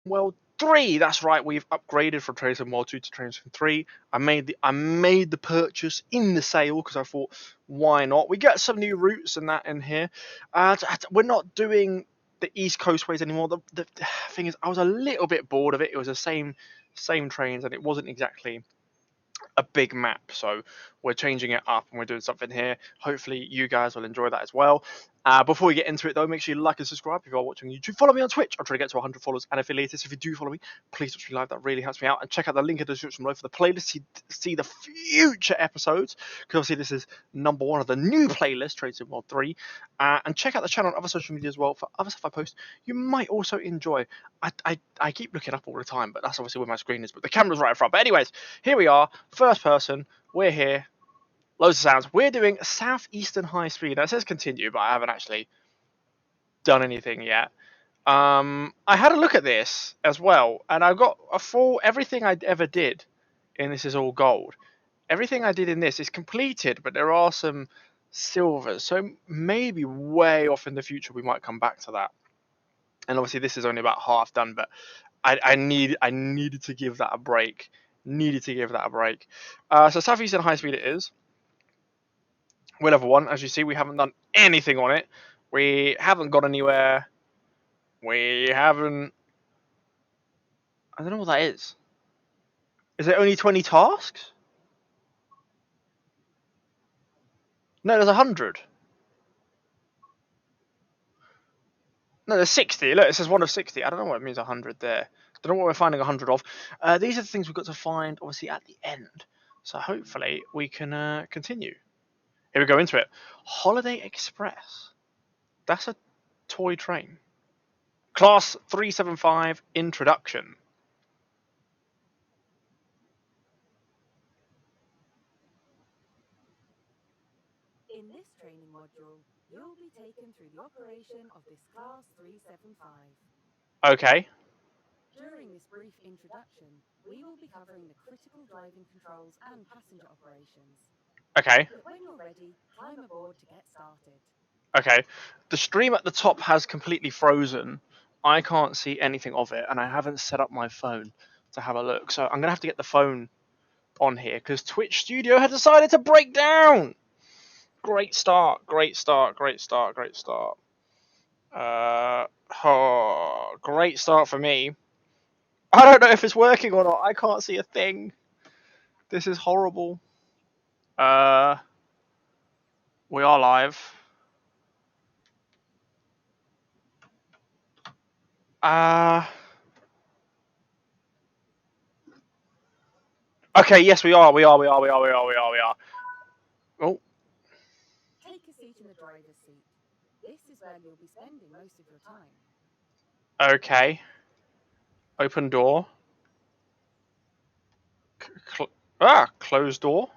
World 3. That's right, we've upgraded from Train Sim World 2 to Train Sim 3. I made the purchase in the sale because I thought, why not? We get some new routes and that in here. We're not doing the East Coast ways anymore. The thing is, I was a little bit bored of it. It was the same trains, and it wasn't exactly a big map, so we're changing it up and we're doing something here. Hopefully you guys will enjoy that as well. Before we get into it though, make sure you like and subscribe if you are watching YouTube. Follow me on Twitch. I'm trying to get to 100 followers and affiliates. If you do follow me, please touch me live. That really helps me out. And check out the link in the description below for the playlist to see the future episodes, because obviously this is number one of the new playlist, Train Sim World 3. And check out the channel on other social media as well for other stuff I post you might also enjoy. I keep looking up all the time, but that's obviously where my screen is, but the camera's right in front. But anyways, here we are, first person, we're here, loads of sounds. We're doing Southeastern High Speed. Now it says continue, but I haven't actually done anything yet. I had a look at this as well, and I got a full everything I ever did in This Is All Gold. Everything I did in this is completed, but there are some silvers, so maybe way off in the future we might come back to that. And obviously this is only about half done, but I needed to give that a break. Needed to give that a break. So Southeastern High Speed it is. We're level 1. As you see, we haven't done anything on it. We haven't got anywhere. We haven't... I don't know what that is. Is it only 20 tasks? No, there's 100. No, there's 60. Look, it says 1 of 60. I don't know what it means 100 there. I don't know what we're finding 100 of. These are the things we've got to find, obviously, at the end. So hopefully we can continue. Here we go into it. Holiday Express. That's a toy train. Class 375 Introduction. In this training module, you'll be taken through the operation of this Class 375. Okay. During this brief introduction, we will be covering the critical driving controls and passenger operations. Okay. But when you're ready, climb aboard to get started. Okay. The stream at the top has completely frozen. I can't see anything of it, and I haven't set up my phone to have a look. So I'm going to have to get the phone on here because Twitch Studio has decided to break down. Great start. Great start. Great start. Great start. Great start for me. I don't know if it's working or not. I can't see a thing. This is horrible. We are live. Okay, yes, we are. We are. We are. We are. We are. We are. We are. Oh, Take a seat in the driver's seat. This is where you'll be spending most of your time. okay. Open door. Closed door.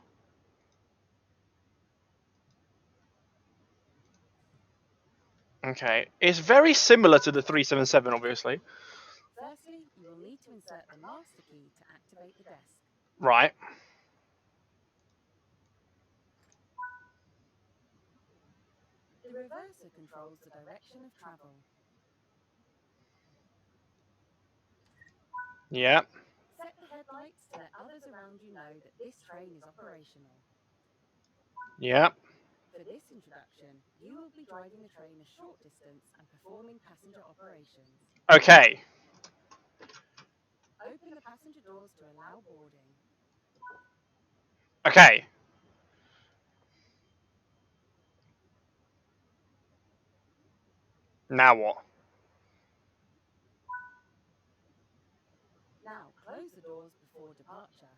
Okay, it's very similar to the 377, obviously. Firstly, you will need to insert the master key to activate the desk. Right. The reverser controls the direction of travel. Yeah. Set the headlights to let others around you know that this train is operational. Yeah. For this introduction, you will be driving the train a short distance and performing passenger operations. Okay. Open the passenger doors to allow boarding. Okay. Now what? Now close the doors before departure.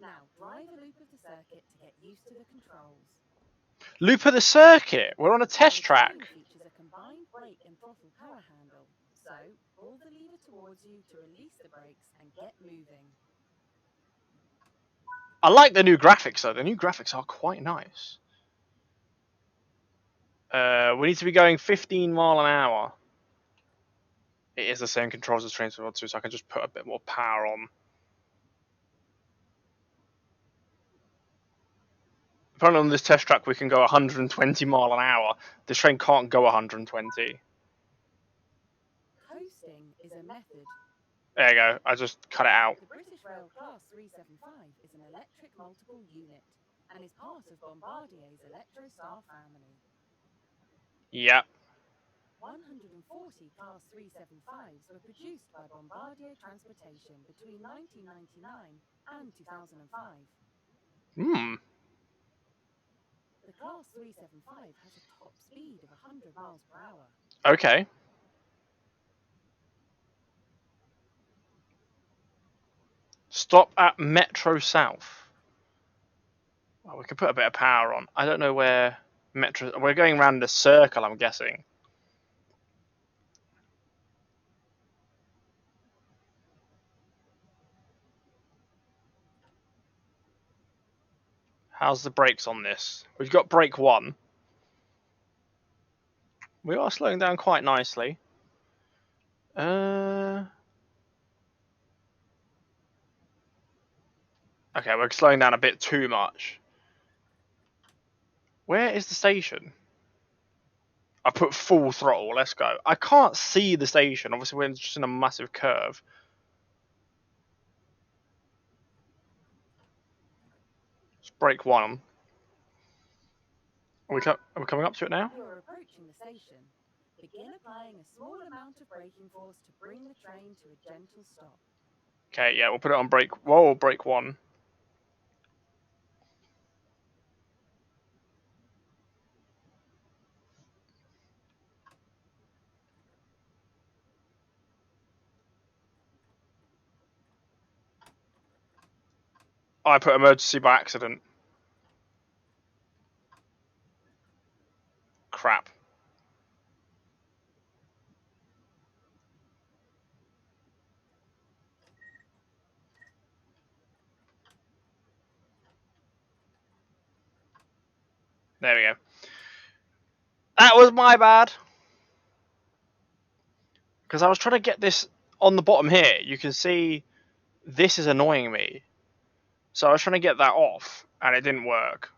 Now drive a loop of the circuit to get used to the controls. Loop of the circuit. We're on a test This track. train features a combined brake and throttle power handle, so pull the lever towards you to release the brakes and get moving. I like the new graphics though. The new graphics are quite nice. We need to be going 15 mile an hour. It is the same controls as Train Sim World 2, so I can just put a bit more power on. Apparently on this test track we can go 120 mile an hour. This train can't go 120. Coasting is a method. There you go. I just cut it out. The British Rail Class 375 is an electric multiple unit and is part of Bombardier's Electrostar family. Yep. 140 Class 375s were produced by Bombardier Transportation between 1999 and 2005. Hmm. The Class 375 has a top speed of 100 miles per hour. Okay. Stop at Metro South. Well, we could put a bit of power on. I don't know where Metro... We're going around the circle, I'm guessing. How's the brakes on this? We've got brake 1. We are slowing down quite nicely. Okay, we're slowing down a bit too much. Where is the station? I put full throttle, let's go. I can't see the station, obviously we're just in a massive curve. Let's brake 1. Are we coming up to it now? You're approaching the station. Begin applying a small amount of braking force to bring the train to a gentle stop. Okay, yeah, we'll put it on brake. Whoa, brake 1. I put emergency by accident. Crap. There we go. That was my bad. Because I was trying to get this on the bottom here. You can see this is annoying me. So I was trying to get that off, and it didn't work.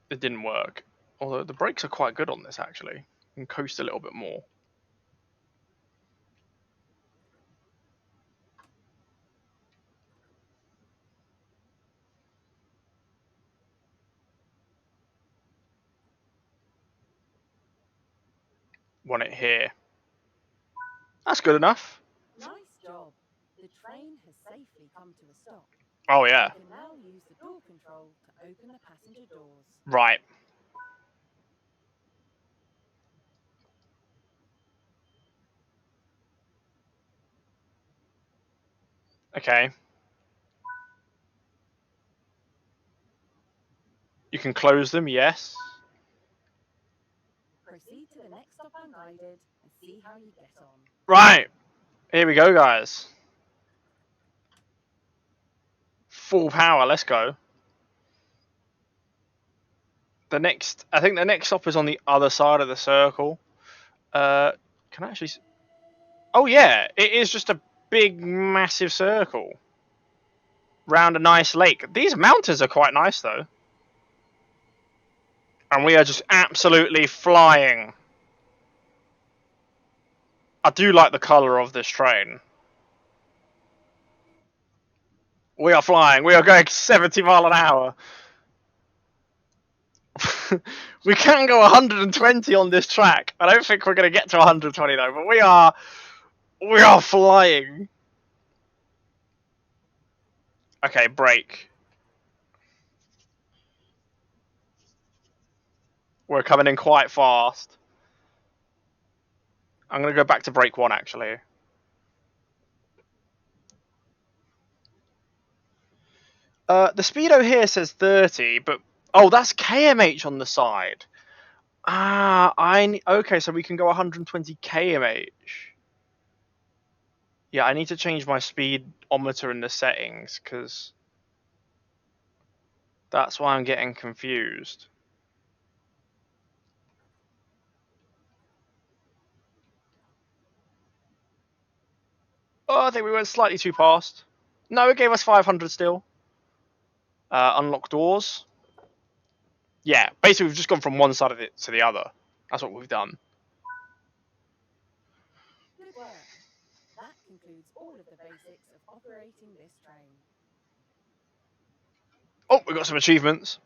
It didn't work. Although the brakes are quite good on this, actually. You can coast a little bit more. Want it here. That's good enough. Nice job. The train has safely come to a stop. Oh, yeah. You can now use the door control to open the passenger doors. Right. Okay. You can close them, yes. Proceed to the next stop unguided and see how you get on. Right. Here we go, guys. Full power, let's go. I think the next stop is on the other side of the circle. Can I actually... Oh, yeah. It is just a big, massive circle. Round a nice lake. These mountains are quite nice, though. And we are just absolutely flying. I do like the colour of this train. We are flying. We are going 70 mile an hour. We can go 120 on this track. I don't think we're going to get to 120 though, but we are flying. Okay, brake. We're coming in quite fast. I'm going to go back to brake 1 actually. The speedo here says 30, but oh, that's KMH on the side. Okay, so we can go 120 kmh. Yeah, I need to change my speedometer in the settings because that's why I'm getting confused. Oh, I think we went slightly too fast. No, it gave us 500 still. Unlock doors. Yeah, basically we've just gone from one side of it to the other. That's what we've done. Good work. That concludes all of the basics of operating this train. Oh, we've got some achievements.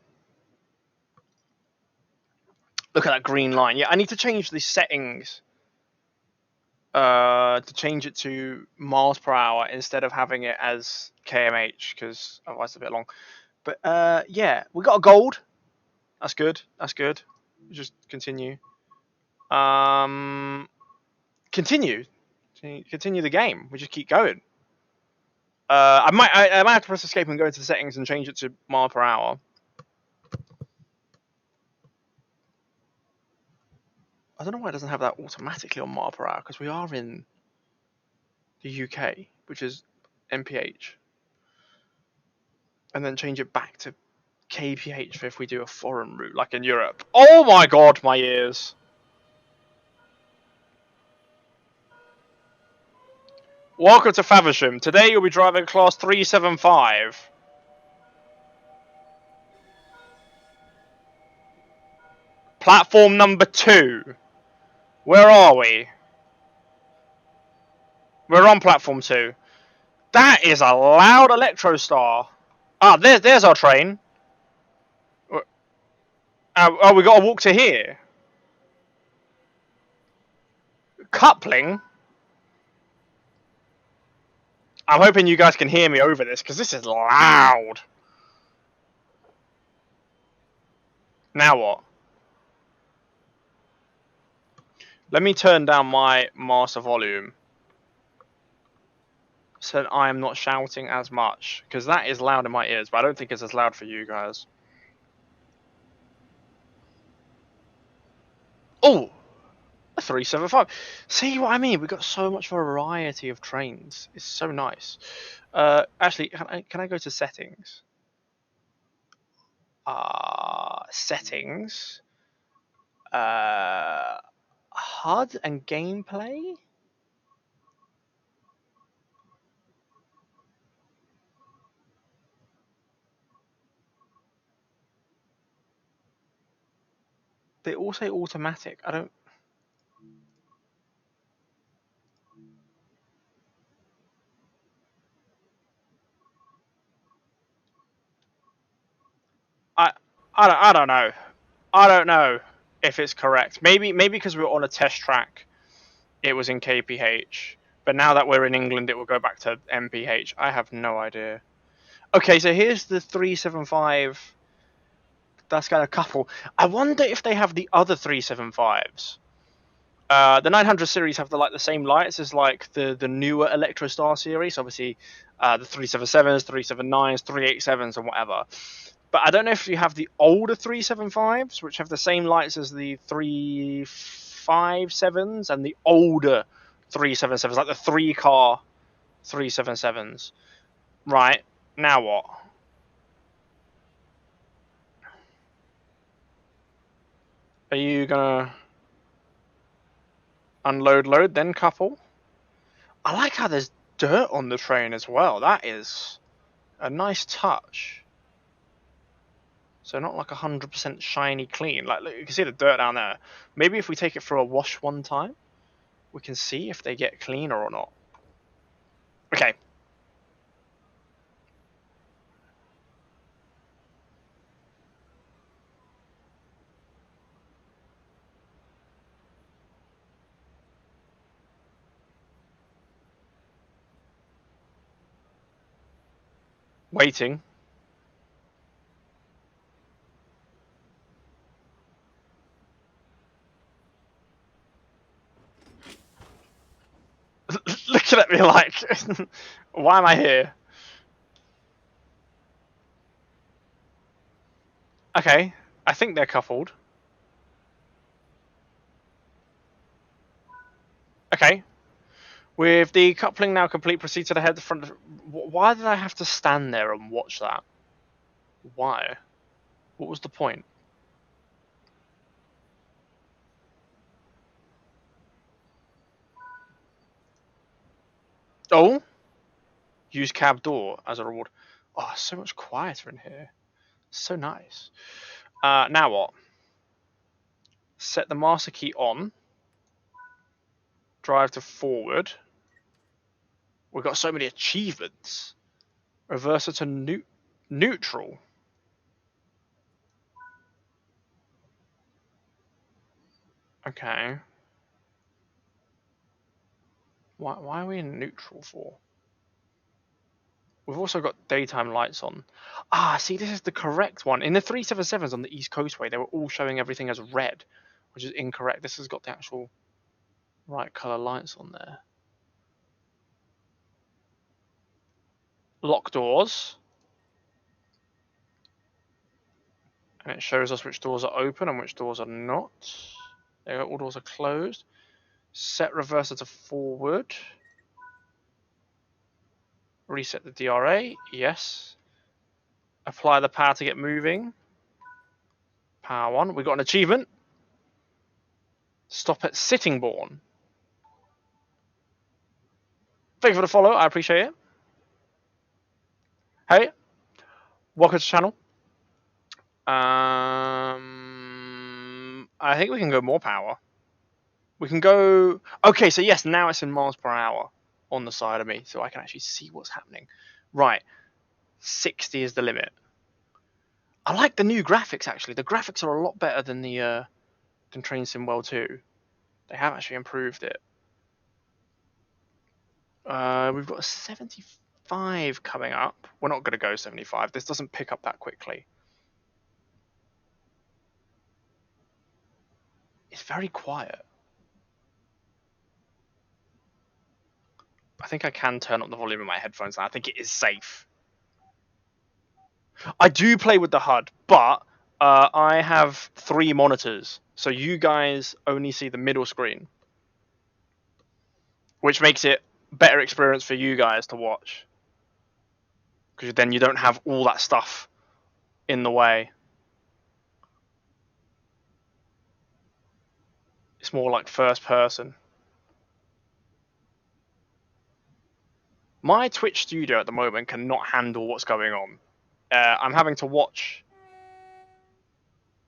Look at that green line. Yeah, I need to change the settings to change it to miles per hour instead of having it as kmh, because otherwise it's a bit long. But yeah, we got a gold. That's good. That's good. Just continue. Continue. Continue the game. We just keep going. I might have to press escape and go into the settings and change it to mile per hour. I don't know why it doesn't have that automatically on mile per hour, because we are in the UK, which is MPH, and then change it back to KPH if we do a foreign route, like in Europe. Oh my god, my ears! Welcome to Faversham. Today you'll be driving class 375. Platform number 2. Where are we? We're on platform 2. That is a loud Electrostar. Ah, there's our train. Oh, we got to walk to here. Coupling? I'm hoping you guys can hear me over this, because this is loud. Now what? Let me turn down my master volume so that I am not shouting as much, because that is loud in my ears, but I don't think it's as loud for you guys. Oh, a 375. See what I mean? We've got so much variety of trains. It's so nice. Actually, can I go to settings? Settings. HUD and gameplay. They all say automatic. I don't. I don't know. I don't know if it's correct. Maybe because we were on a test track, it was in KPH. But now that we're in England, it will go back to MPH. I have no idea. Okay, so here's the 375. That's got a couple. I wonder if they have the other 375s. The 900 series have the same lights as like the newer Electrostar series. Obviously, the 377s, 379s, 387s, and whatever. But I don't know if you have the older 375s, which have the same lights as the 357s, and the older 377s, like the 3-car 377s. Right, now what? Are you gonna unload load then, couple? I like how there's dirt on the train as well. That is a nice touch. So not like 100% shiny clean. Like, look, you can see the dirt down there. Maybe if we take it for a wash one time, we can see if they get cleaner or not. Okay. Waiting. Looking at me like, why am I here? Okay, I think they're coupled. Okay. With the coupling now complete, proceed to the head, the front. Why did I have to stand there and watch that? Why? What was the point? Oh? Use cab door as a reward. Oh, so much quieter in here. So nice. Now what? Set the master key on. Drive to forward. We've got so many achievements. Reverse it to neutral. Okay. Why are we in neutral for? We've also got daytime lights on. See, this is the correct one. In the 377s on the East Coastway, they were all showing everything as red, which is incorrect. This has got the actual right color lights on there. Lock doors. And it shows us which doors are open and which doors are not. There, all doors are closed. Set reverser to forward. Reset the DRA. Yes. Apply the power to get moving. Power on. We got an achievement. Stop at Sittingbourne. Thank you for the follow. I appreciate it. Hey, welcome to the channel. I think we can go more power. We can go. Okay, so yes, now it's in miles per hour on the side of me, so I can actually see what's happening. Right, 60 is the limit. I like the new graphics actually. The graphics are a lot better than the Train Sim World 2. They have actually improved it. We've got a 75 coming up. We're not going to go 75. This doesn't pick up that quickly. It's very quiet. I think I can turn up the volume in my headphones now. I think it is safe. I do play with the HUD, but I have 3 monitors, so you guys only see the middle screen, which makes it better experience for you guys to watch, because then you don't have all that stuff in the way. It's more like first person. My Twitch studio at the moment cannot handle what's going on. I'm having to watch.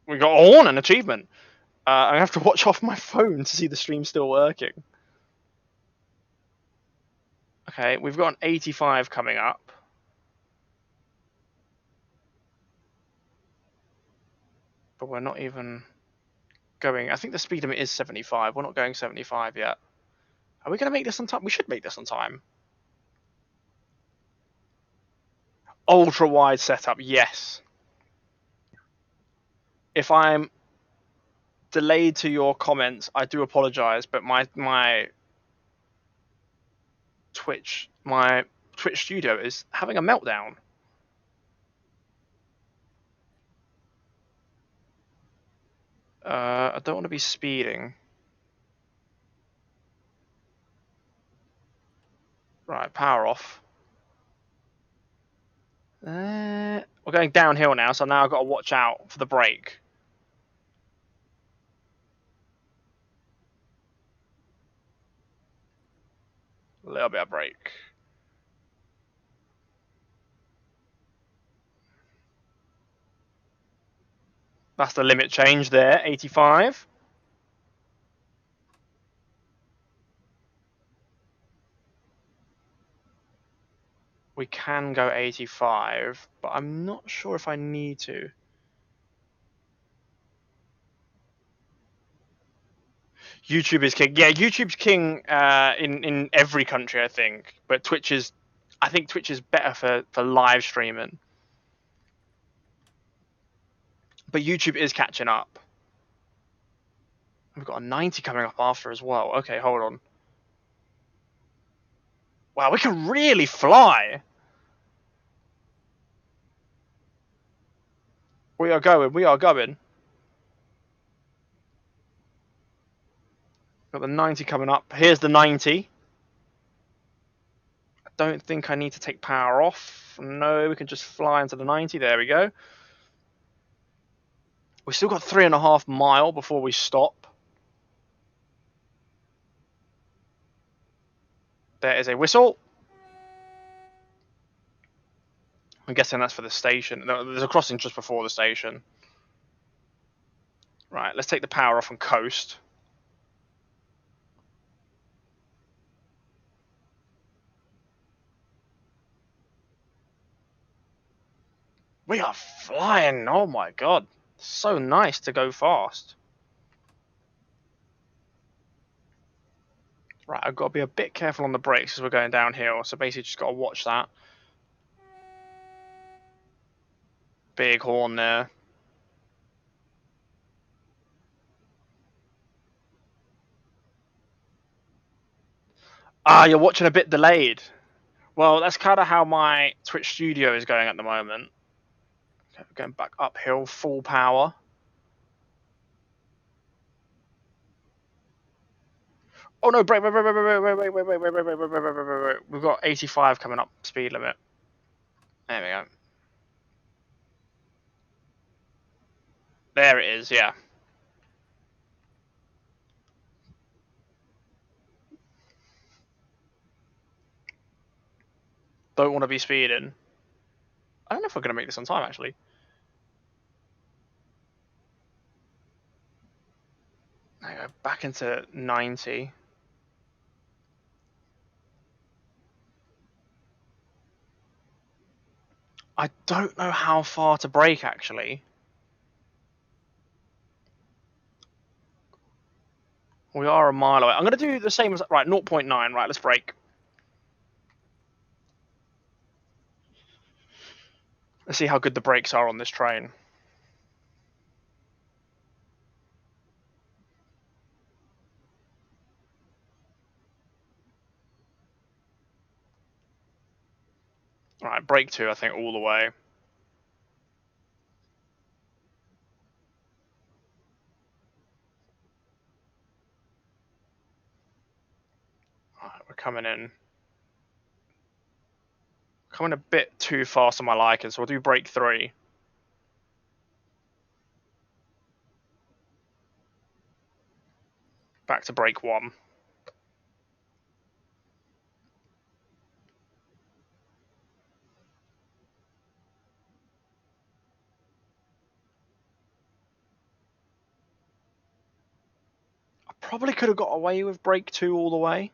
We got on an achievement. I have to watch off my phone to see the stream still working. Okay, we've got an 85 coming up. But we're not even going. I think the speed limit is 75. We're not going 75 yet. Are we going to make this on time? We should make this on time. Ultra wide setup, yes. If I'm delayed to your comments, I do apologize, but my Twitch studio is having a meltdown. I don't want to be speeding. Right, power off. We're going downhill now, so now I've got to watch out for the brake. A little bit of brake. That's the limit change there, 85. We can go 85, but I'm not sure if I need to. YouTube is king. Yeah, YouTube's king in every country, I think. But I think Twitch is better for live streaming. But YouTube is catching up. We've got a 90 coming up after as well. Okay, hold on. Wow, we can really fly. We are going. We are going. Got the 90 coming up. Here's the 90. I don't think I need to take power off. No, we can just fly into the 90. There we go. We've still got 3.5 miles before we stop. There is a whistle. I'm guessing that's for the station. There's a crossing just before the station. Right, let's take the power off and coast. We are flying. Oh my god. So nice to go fast. Right, I've got to be a bit careful on the brakes as we're going downhill. So basically just got to watch that. Big horn there. Ah, you're watching a bit delayed. Well, that's kind of how my Twitch studio is going at the moment. Okay, we're going back uphill, full power. Oh no, brake, wait. We've got 85 coming up speed limit. There we go. There it is, yeah. Don't want to be speeding. I don't know if we're going to make this on time, actually. There we go, back into 90. I don't know how far to brake, actually. We are a mile away. I'm going to do the same as... Right, 0.9. Right, let's brake. Let's see how good the brakes are on this train. Right, brake 2, I think, all the way. Right, we're coming in. Coming a bit too fast on my liking, so we'll do brake 3. Back to brake 1. I probably could have got away with brake 2 all the way.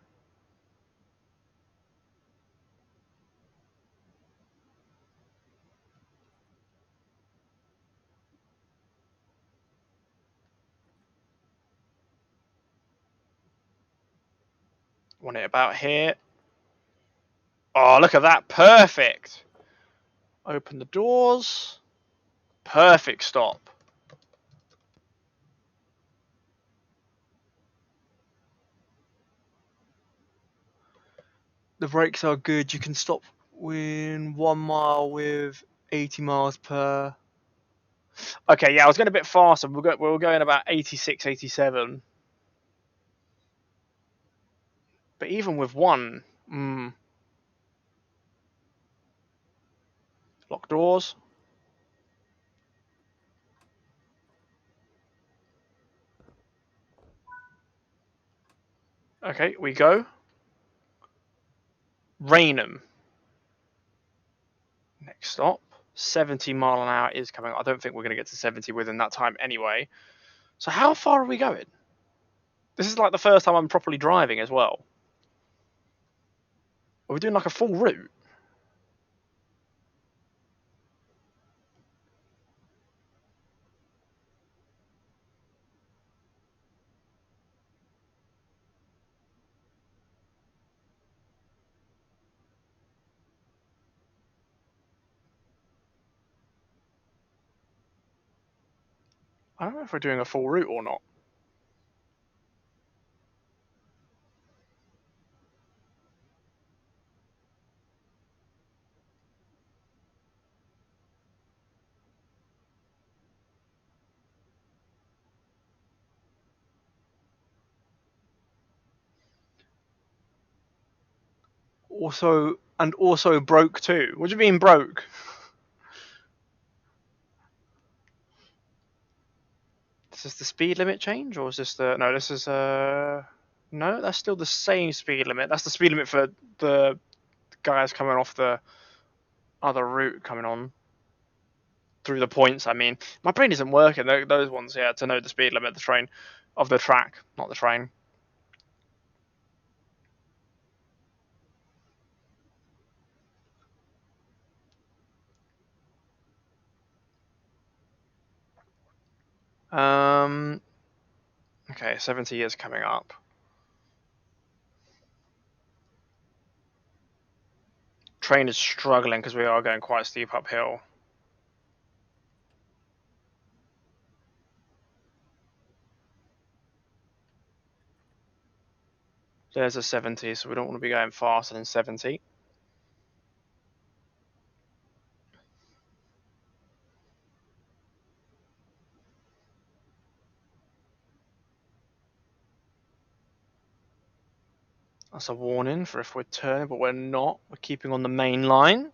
Want it about here. Oh, look at that. Perfect. Open the doors. Perfect stop. The brakes are good. You can stop in 1 mile with 80 miles per. Okay, yeah, I was going a bit faster. We were going about 86, 87. But even with 1, lock doors. Okay, we go. Rainham. Next stop. 70 mile an hour is coming. I don't think we're going to get to 70 within that time anyway. So how far are we going? This is like the first time I'm properly driving as well. Are we doing like a full route? I don't know if we're doing a full route or not. Also broke too. What do you mean broke? Is this the speed limit change, or is this the... No, this is... No, that's still the same speed limit. That's the speed limit for the guys coming off the other route coming on. through the points. I mean, my brain isn't working. Those ones, yeah, to know the speed limit of the train, of the track, not the train. Okay, 70 years coming up. Train is struggling because we are going quite steep uphill. There's a 70, so we don't want to be going faster than 70. That's a warning for if we're turning, but we're not. We're keeping on the main line.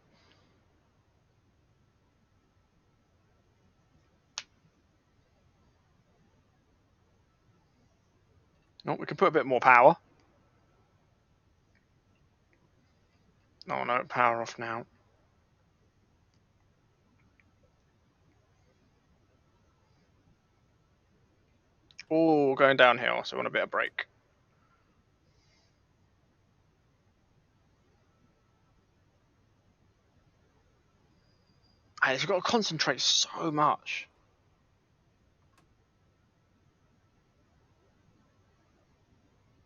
No, we can put a bit more power. No, power off now. Oh, going downhill, so we want a bit of brake. You've got to concentrate so much.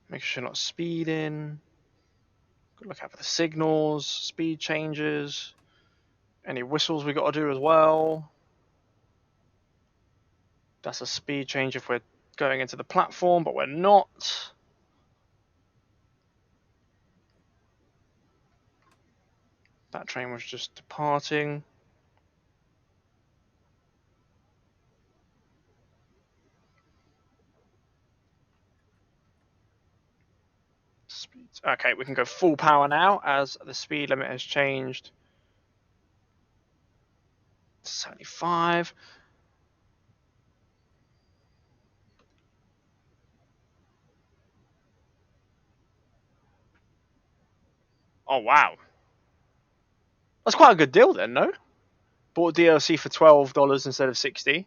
Make sure you're not speeding. Look out for the signals, speed changes, any whistles we got to do as well. That's a speed change if we're going into the platform, but we're not. That train was just departing. Okay, we can go full power now as the speed limit has changed. 75. Oh, wow. That's quite a good deal then, no? Bought DLC for $12 instead of 60.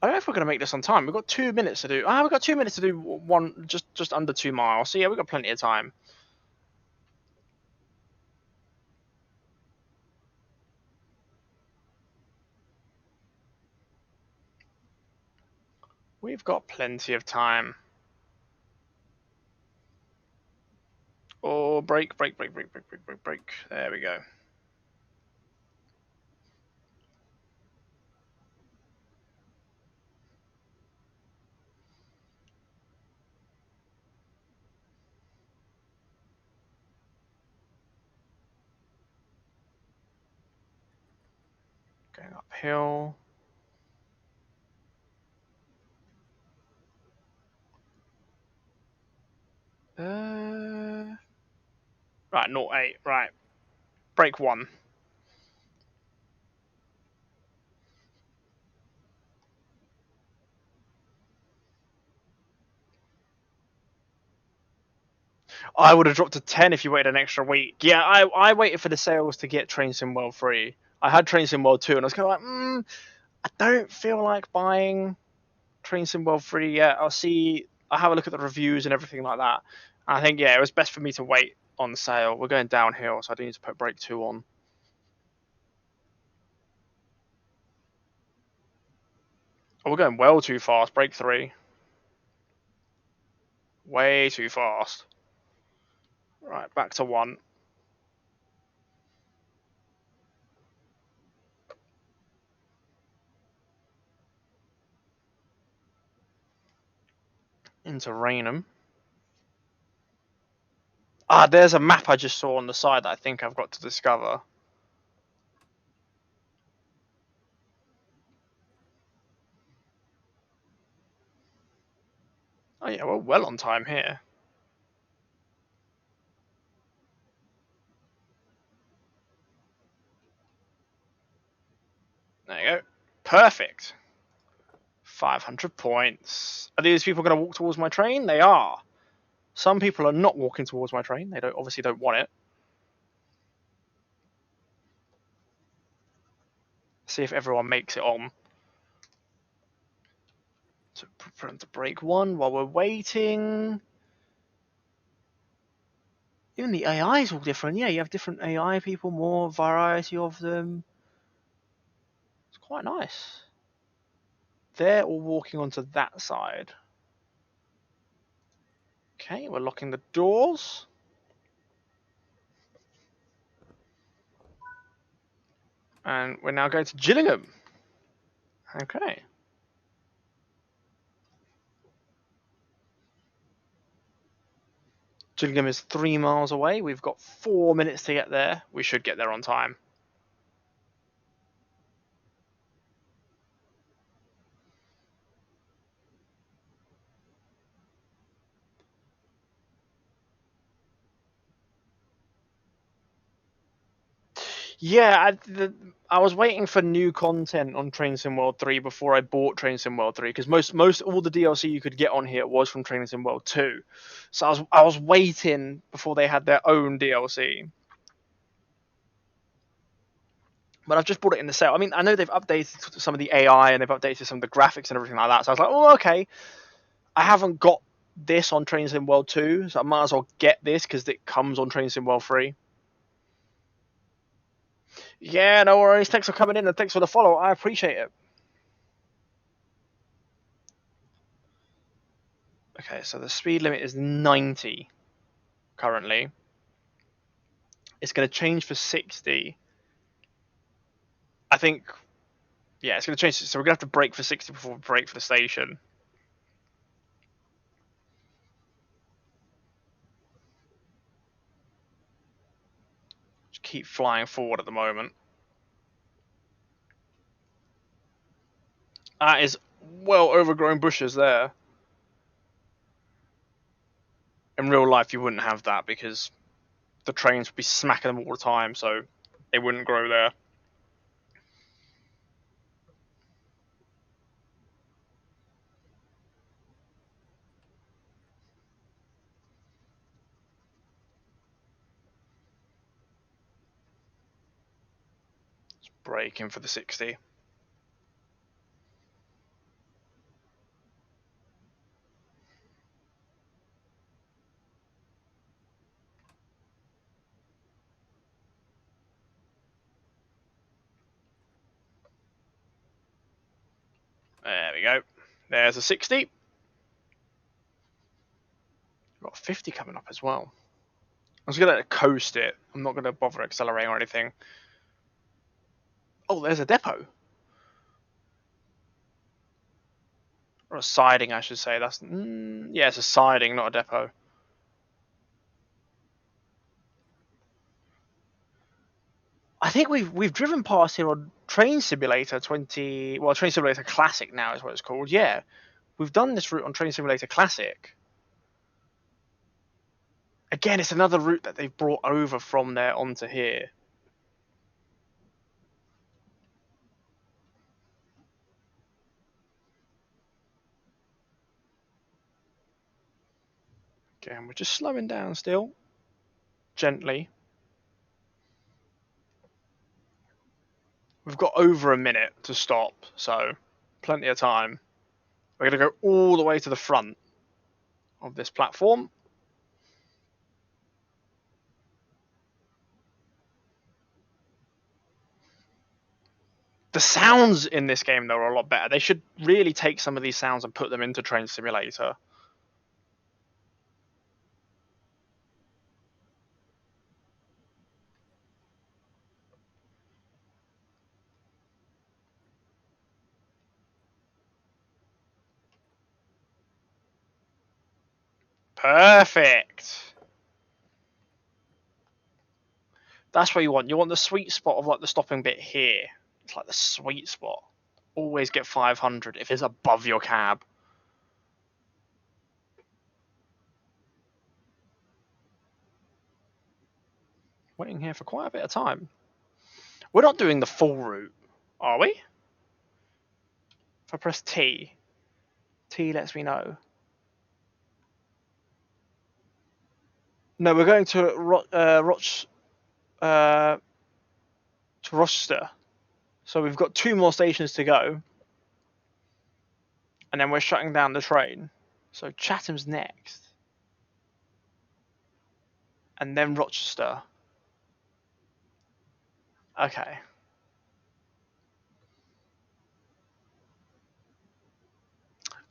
I don't know if we're going to make this on time. We've got 2 minutes to do. We've got 2 minutes to do one, just under 2 miles. So yeah, we've got plenty of time. We've got plenty of time. Oh, brake. There we go. Going uphill. Right, 0.8. Right. Brake 1. I would have dropped to 10 if you waited an extra week. Yeah, I waited for the sales to get Train Sim World free. I had Train Sim World 2, and I was kind of like, I don't feel like buying Train Sim World free yet. I'll have a look at the reviews and everything like that. And I think, yeah, it was best for me to wait on the sale. We're going downhill, so I do need to put brake 2 on. Oh, we're going well too fast. Brake 3. Way too fast. Right, back to 1. Into Raynham. There's a map I just saw on the side that I think I've got to discover. Oh yeah, we're well on time here. There you go. Perfect. 500 points. Are these people going to walk towards my train? They are. Some people are not walking towards my train. They obviously don't want it. See if everyone makes it on. So prepare to break one while we're waiting. Even the AI is all different. Yeah, you have different AI people, more variety of them. It's quite nice. They're all walking onto that side. Okay, we're locking the doors. And we're now going to Gillingham. Okay. Gillingham is 3 miles away. We've got 4 minutes to get there. We should get there on time. Yeah, I was waiting for new content on Train Sim World 3 before I bought Train Sim World 3 because most all the DLC you could get on here was from Train Sim World 2. So I was waiting before they had their own DLC. But I've just bought it in the sale. I mean, I know they've updated some of the AI and they've updated some of the graphics and everything like that. So I was like, oh, okay. I haven't got this on Train Sim World 2, so I might as well get this because it comes on Train Sim World 3. Yeah, no worries. Thanks for coming in and thanks for the follow. I appreciate it. Okay, so the speed limit is 90 currently. It's going to change for 60. I think, yeah, it's going to change. So we're going to have to brake for 60 before we brake for the station. Just keep flying forward at the moment. That is well overgrown bushes there. In real life, you wouldn't have that because the trains would be smacking them all the time, so they wouldn't grow there. Just braking for the 60. There we go. There's a 60. We've got 50 coming up as well. I'm just going to coast it. I'm not going to bother accelerating or anything. Oh, there's a depot. Or a siding, I should say. That's yeah, it's a siding, not a depot. I think we've driven past here on Train Simulator 20. Well, Train Simulator Classic now is what it's called. Yeah, we've done this route on Train Simulator Classic. Again, it's another route that they've brought over from there onto here. Again, we're just slowing down still, gently. We've got over a minute to stop, so plenty of time. We're going to go all the way to the front of this platform. The sounds in this game, though, are a lot better. They should really take some of these sounds and put them into Train Simulator. Perfect. That's what you want. You want the sweet spot of like the stopping bit here. It's like the sweet spot. Always get 500 if it's above your cab. Waiting here for quite a bit of time. We're not doing the full route, are we? If I press T, T lets me know. No, we're going to to Rochester. So we've got 2 more stations to go. And then we're shutting down the train. So Chatham's next. And then Rochester. Okay.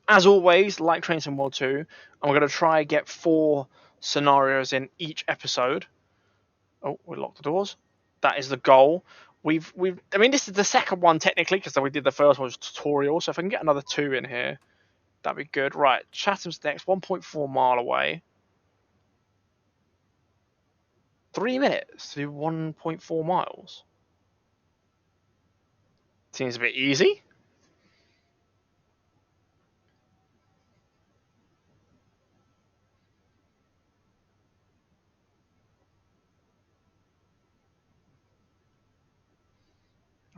As always, like Train Sim World 2, I'm going to try and get 4 scenarios in each episode. Oh, we locked the doors. That is the goal. I mean, this is the second one technically because we did the first one was tutorial. So if I can get another 2 in here, that'd be good. Right, Chatham's next, 1.4 mile away. 3 minutes to do 1.4 miles. Seems a bit easy.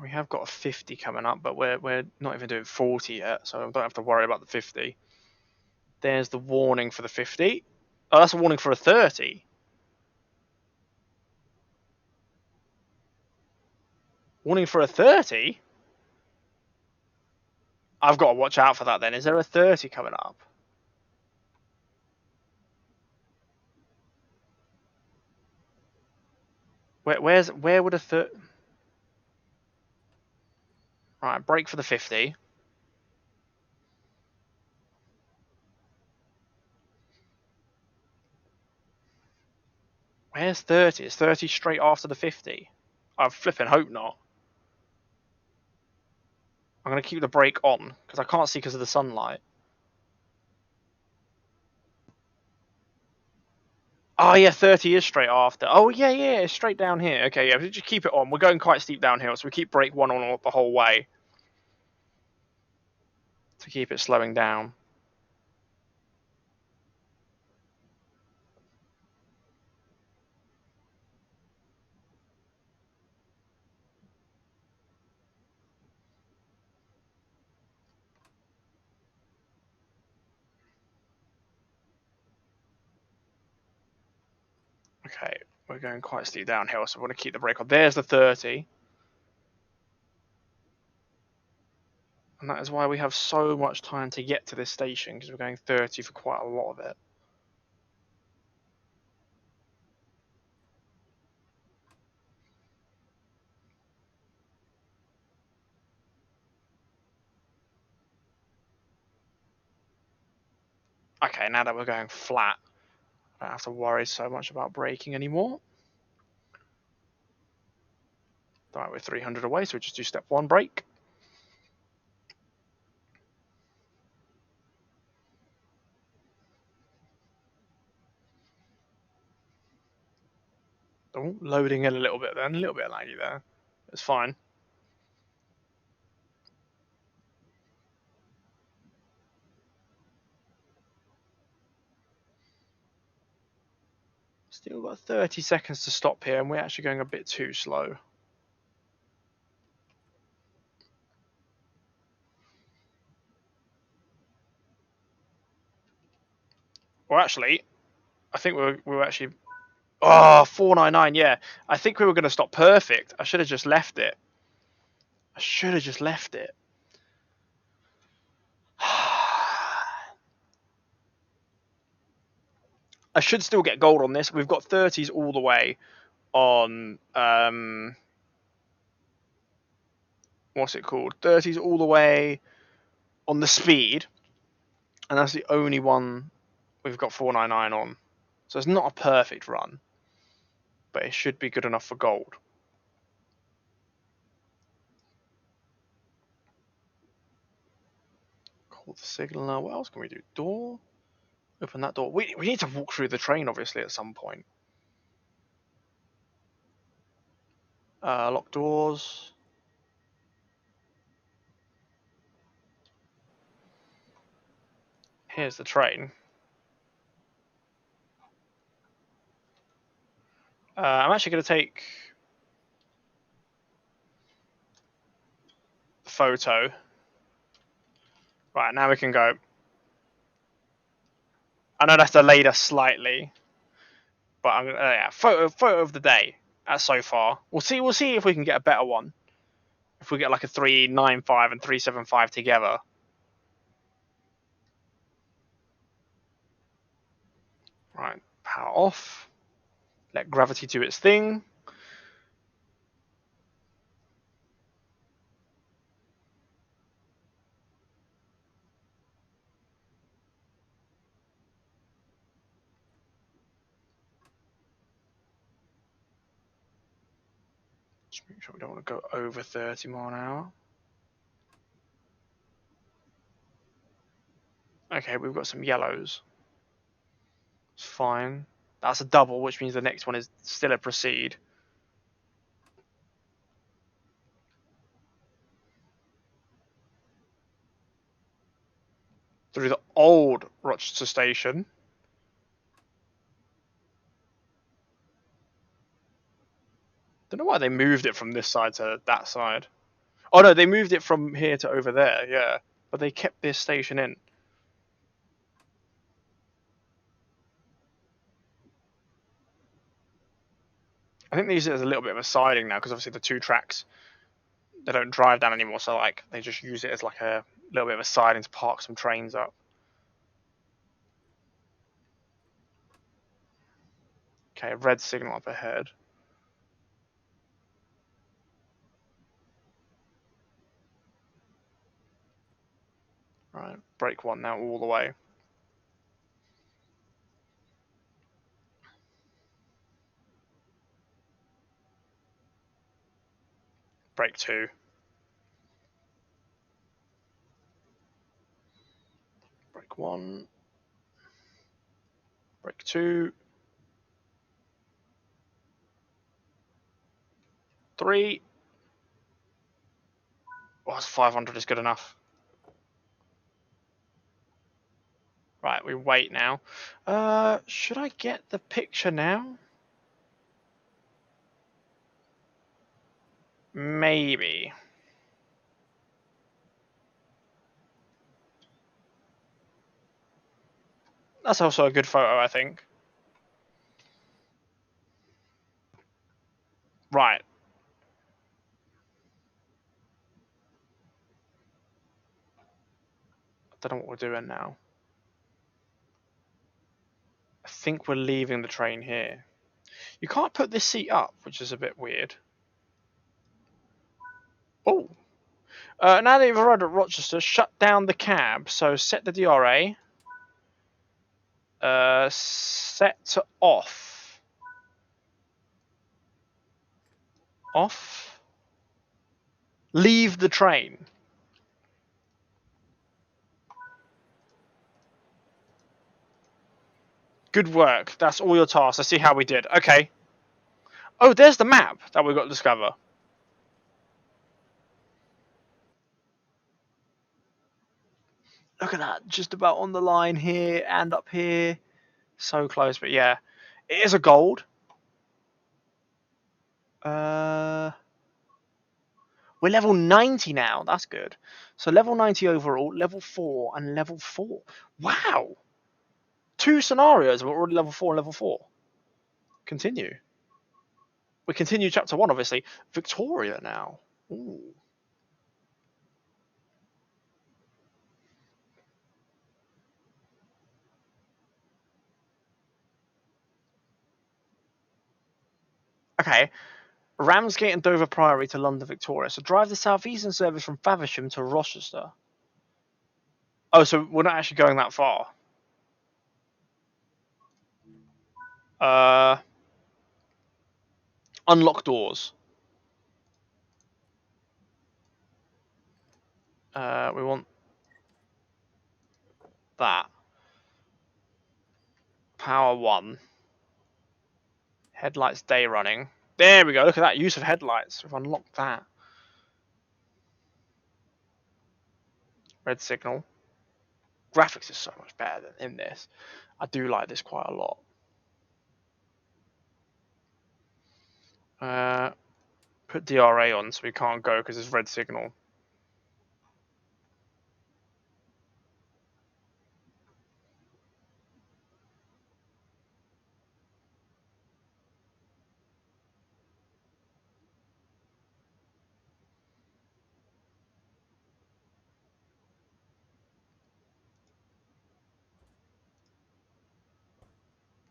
We have got a 50 coming up, but we're not even doing 40 yet, so I don't have to worry about the 50. There's the warning for the 50. Oh, that's a warning for a 30. Warning for a 30? I've got to watch out for that then. Is there a 30 coming up? Where would a 30... Right, brake for the 50. Where's 30? Is 30 straight after the 50? I flipping hope not. I'm going to keep the brake on, because I can't see because of the sunlight. Oh, yeah, 30 is straight after. Oh, yeah, it's straight down here. Okay, yeah, just keep it on. We're going quite steep downhill, so we keep brake 1 on the whole way to keep it slowing down. Okay, we're going quite steep downhill, so we want to keep the brake on. There's the 30. And that is why we have so much time to get to this station, because we're going 30 for quite a lot of it. Okay, now that we're going flat, I don't have to worry so much about braking anymore. Alright, we're 300 away, so we just do step 1 brake. Oh, loading in a little bit then, a little bit laggy there. It's fine. Still got 30 seconds to stop here, and we're actually going a bit too slow. Well, actually, I think we were actually... Oh, 499, yeah. I think we were going to stop perfect. I should have just left it. I should still get gold on this. We've got 30s all the way on... what's it called? 30s all the way on the speed. And that's the only one we've got 499 on. So it's not a perfect run. But it should be good enough for gold. Call the signaller. What else can we do? Door? Open that door. We need to walk through the train, obviously, at some point. Lock doors. Here's the train. I'm actually going to take the photo. Right, now we can go. I know that's delayed us slightly, but I'm yeah, photo of the day so far. We'll see if we can get a better one. if we get like a 395 and 375 together. Right, power off. Let gravity do its thing. Just make sure we don't want to go over 30 mile an hour. Okay, we've got some yellows. It's fine. That's a double, which means the next one is still a proceed. Through the old Rochester station. Don't know why they moved it from this side to that side. Oh no, they moved it from here to over there, yeah. But they kept this station in. I think they use it as a little bit of a siding now, because obviously the two tracks, they don't drive down anymore, so like they just use it as like a little bit of a siding to park some trains up. Okay, red signal up ahead. Right, brake one now all the way. Brake two. Brake one. Brake two. Three. Oh, 500 is good enough. Right, we wait now. Should I get the picture now? Maybe. That's also a good photo, I think. Right. I don't know what we're doing now. I think we're leaving the train here. You can't put this seat up, which is a bit weird. Oh. Now that you've arrived at Rochester, shut down the cab. So set the DRA. Set to off. Off. Leave the train. Good work. That's all your tasks. I see how we did. Okay. Oh, there's the map that we've got to discover. Look at that. Just about on the line here and up here. So close, but yeah. It is a gold. We're level 90 now. That's good. So level 90 overall, level 4 and level 4. Wow. 2 scenarios, we're already level 4 and level 4. Continue. We continue chapter 1, obviously. Victoria now. Ooh. Okay. Ramsgate and Dover Priory to London Victoria. So drive the southeastern service from Faversham to Rochester. Oh, so we're not actually going that far. Unlock doors. We want that. Power 1. Headlights day running. There we go. Look at that use of headlights. We've unlocked that. Red signal. Graphics is so much better than in this. I do like this quite a lot. Put DRA on so we can't go because it's red signal.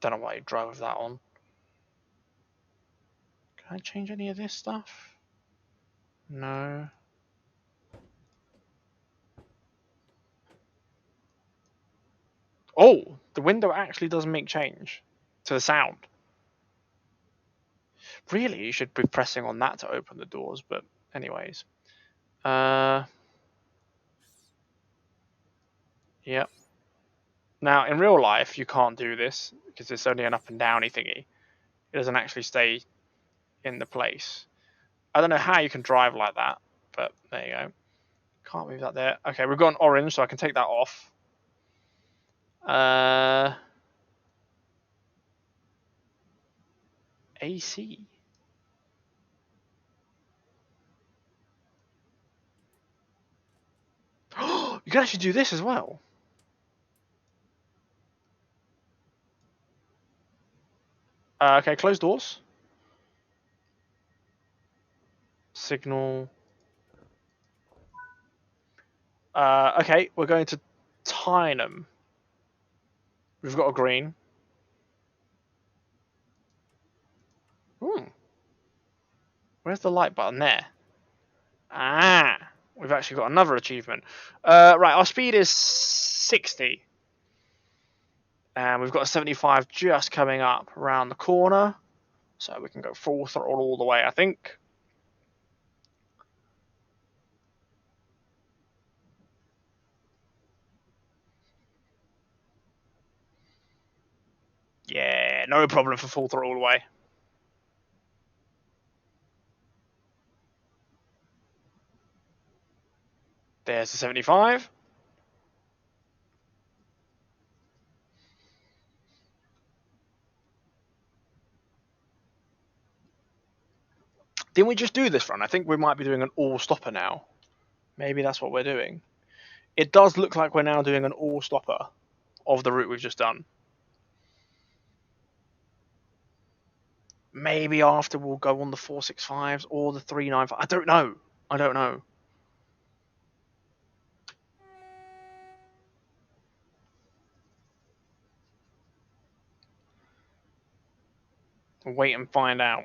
Don't know why you drove that on. Can I change any of this stuff? No. Oh, the window actually does make change to the sound. Really, you should be pressing on that to open the doors, but anyways. Yep. Now, in real life, you can't do this because it's only an up and downy thingy. It doesn't actually stay in the place. I don't know how you can drive like that, but there you go. Can't move that there. Okay, we've got an orange, so I can take that off. AC. You can actually do this as well. Okay, close doors. Signal. Okay, we're going to Tyneham. We've got a green. Ooh. Where's the light button? There. Ah, we've actually got another achievement. Right, our speed is 60. And we've got a 75 just coming up around the corner. So we can go full throttle all the way, I think. Yeah, no problem for full throttle all the way. There's the 75. Didn't we just do this run? I think we might be doing an all-stopper now. Maybe that's what we're doing. It does look like we're now doing an all-stopper of the route we've just done. Maybe after we'll go on the 465s or the 395. I don't know. I don't know. We'll wait and find out.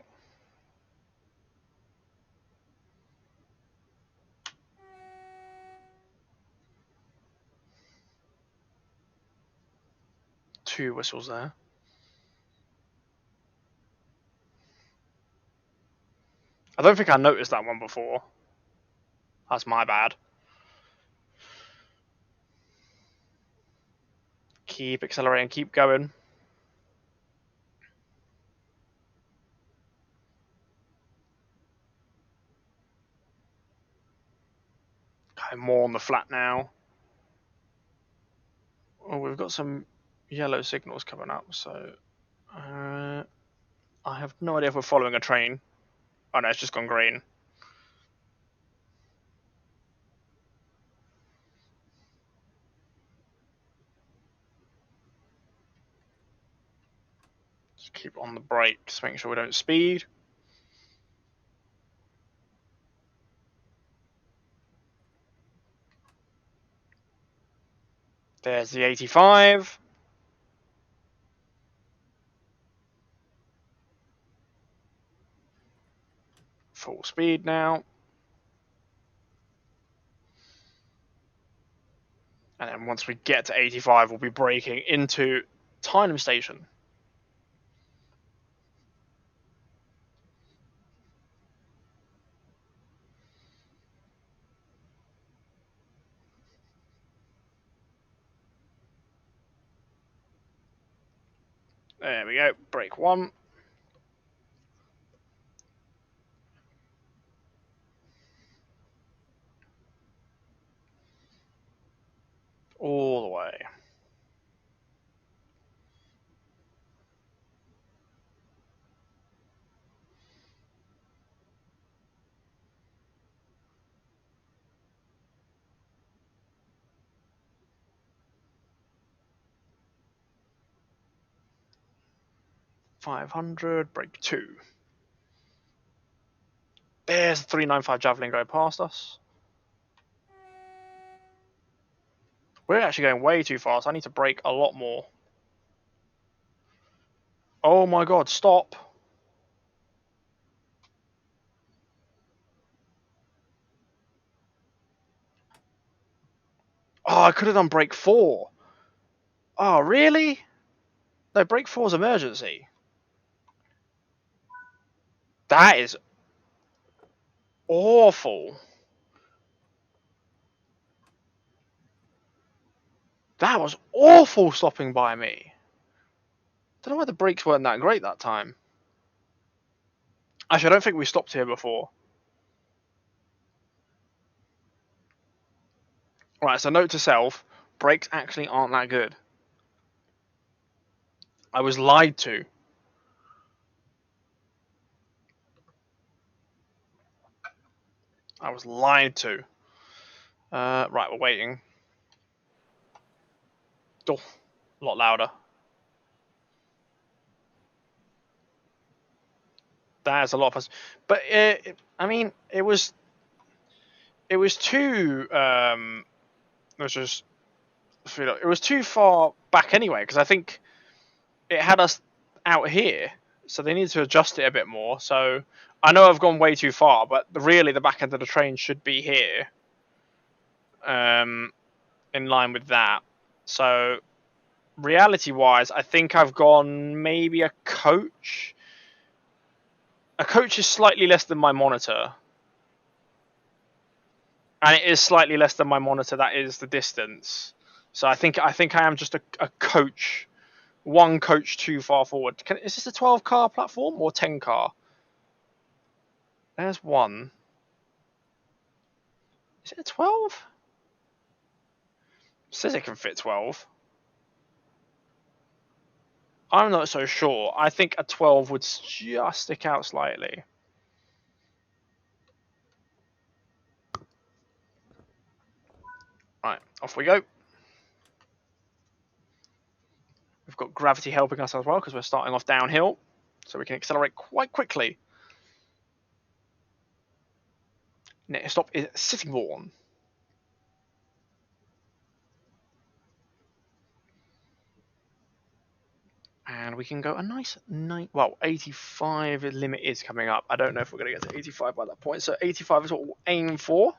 Two whistles there. I don't think I noticed that one before. That's my bad. Keep accelerating, keep going. Okay, more on the flat now. Oh, we've got some yellow signals coming up, so I have no idea if we're following a train. Oh no, it's just gone green. Just keep on the brakes, make sure we don't speed. There's the 85. Full speed now. And then once we get to 85, we'll be braking into Tyneham Station. There we go, brake one. All the way. .500, brake two. There's the 395 Javelin going past us. We're actually going way too fast. I need to brake a lot more. Oh my god, stop. Oh, I could have done brake 4. Oh, really? No, brake 4 is emergency. That is awful. That was awful stopping by me. Don't know why the brakes weren't that great that time. Actually, I don't think we stopped here before. Right, so note to self, brakes actually aren't that good. I was lied to. I was lied to. Right, we're waiting. Oh, a lot louder. That's a lot of us. But I mean, it was too. Let's just feel it was too far back anyway because I think it had us out here, so they need to adjust it a bit more. So I know I've gone way too far, but really the back end of the train should be here, in line with that. So reality-wise, I think I've gone maybe a coach. A coach is slightly less than my monitor, and it is slightly less than my monitor. That is the distance. So I think I am just a coach, one coach too far forward. Is this a 12-car platform or 10-car? There's one. Is it a 12? It says it can fit 12. I'm not so sure. I think a 12 would just stick out slightly. Right, off we go. We've got gravity helping us as well because we're starting off downhill, so we can accelerate quite quickly. Next stop is Sittingbourne. And we can go a nice 85 limit is coming up. I don't know if we're going to get to 85 by that point. So 85 is what we'll aim for.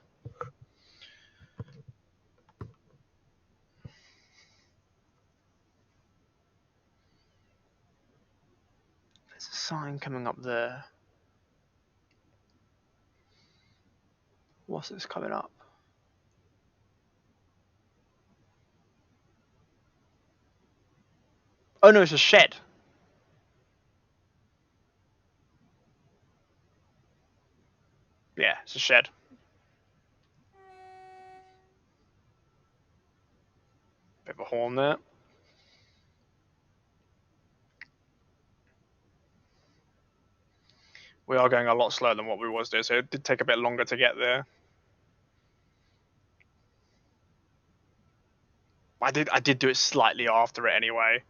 There's a sign coming up there. What's this coming up? Oh no, it's a shed. Yeah, it's a shed. Bit of a horn there. We are going a lot slower than what we was doing, so it did take a bit longer to get there. I did do it slightly after it anyway.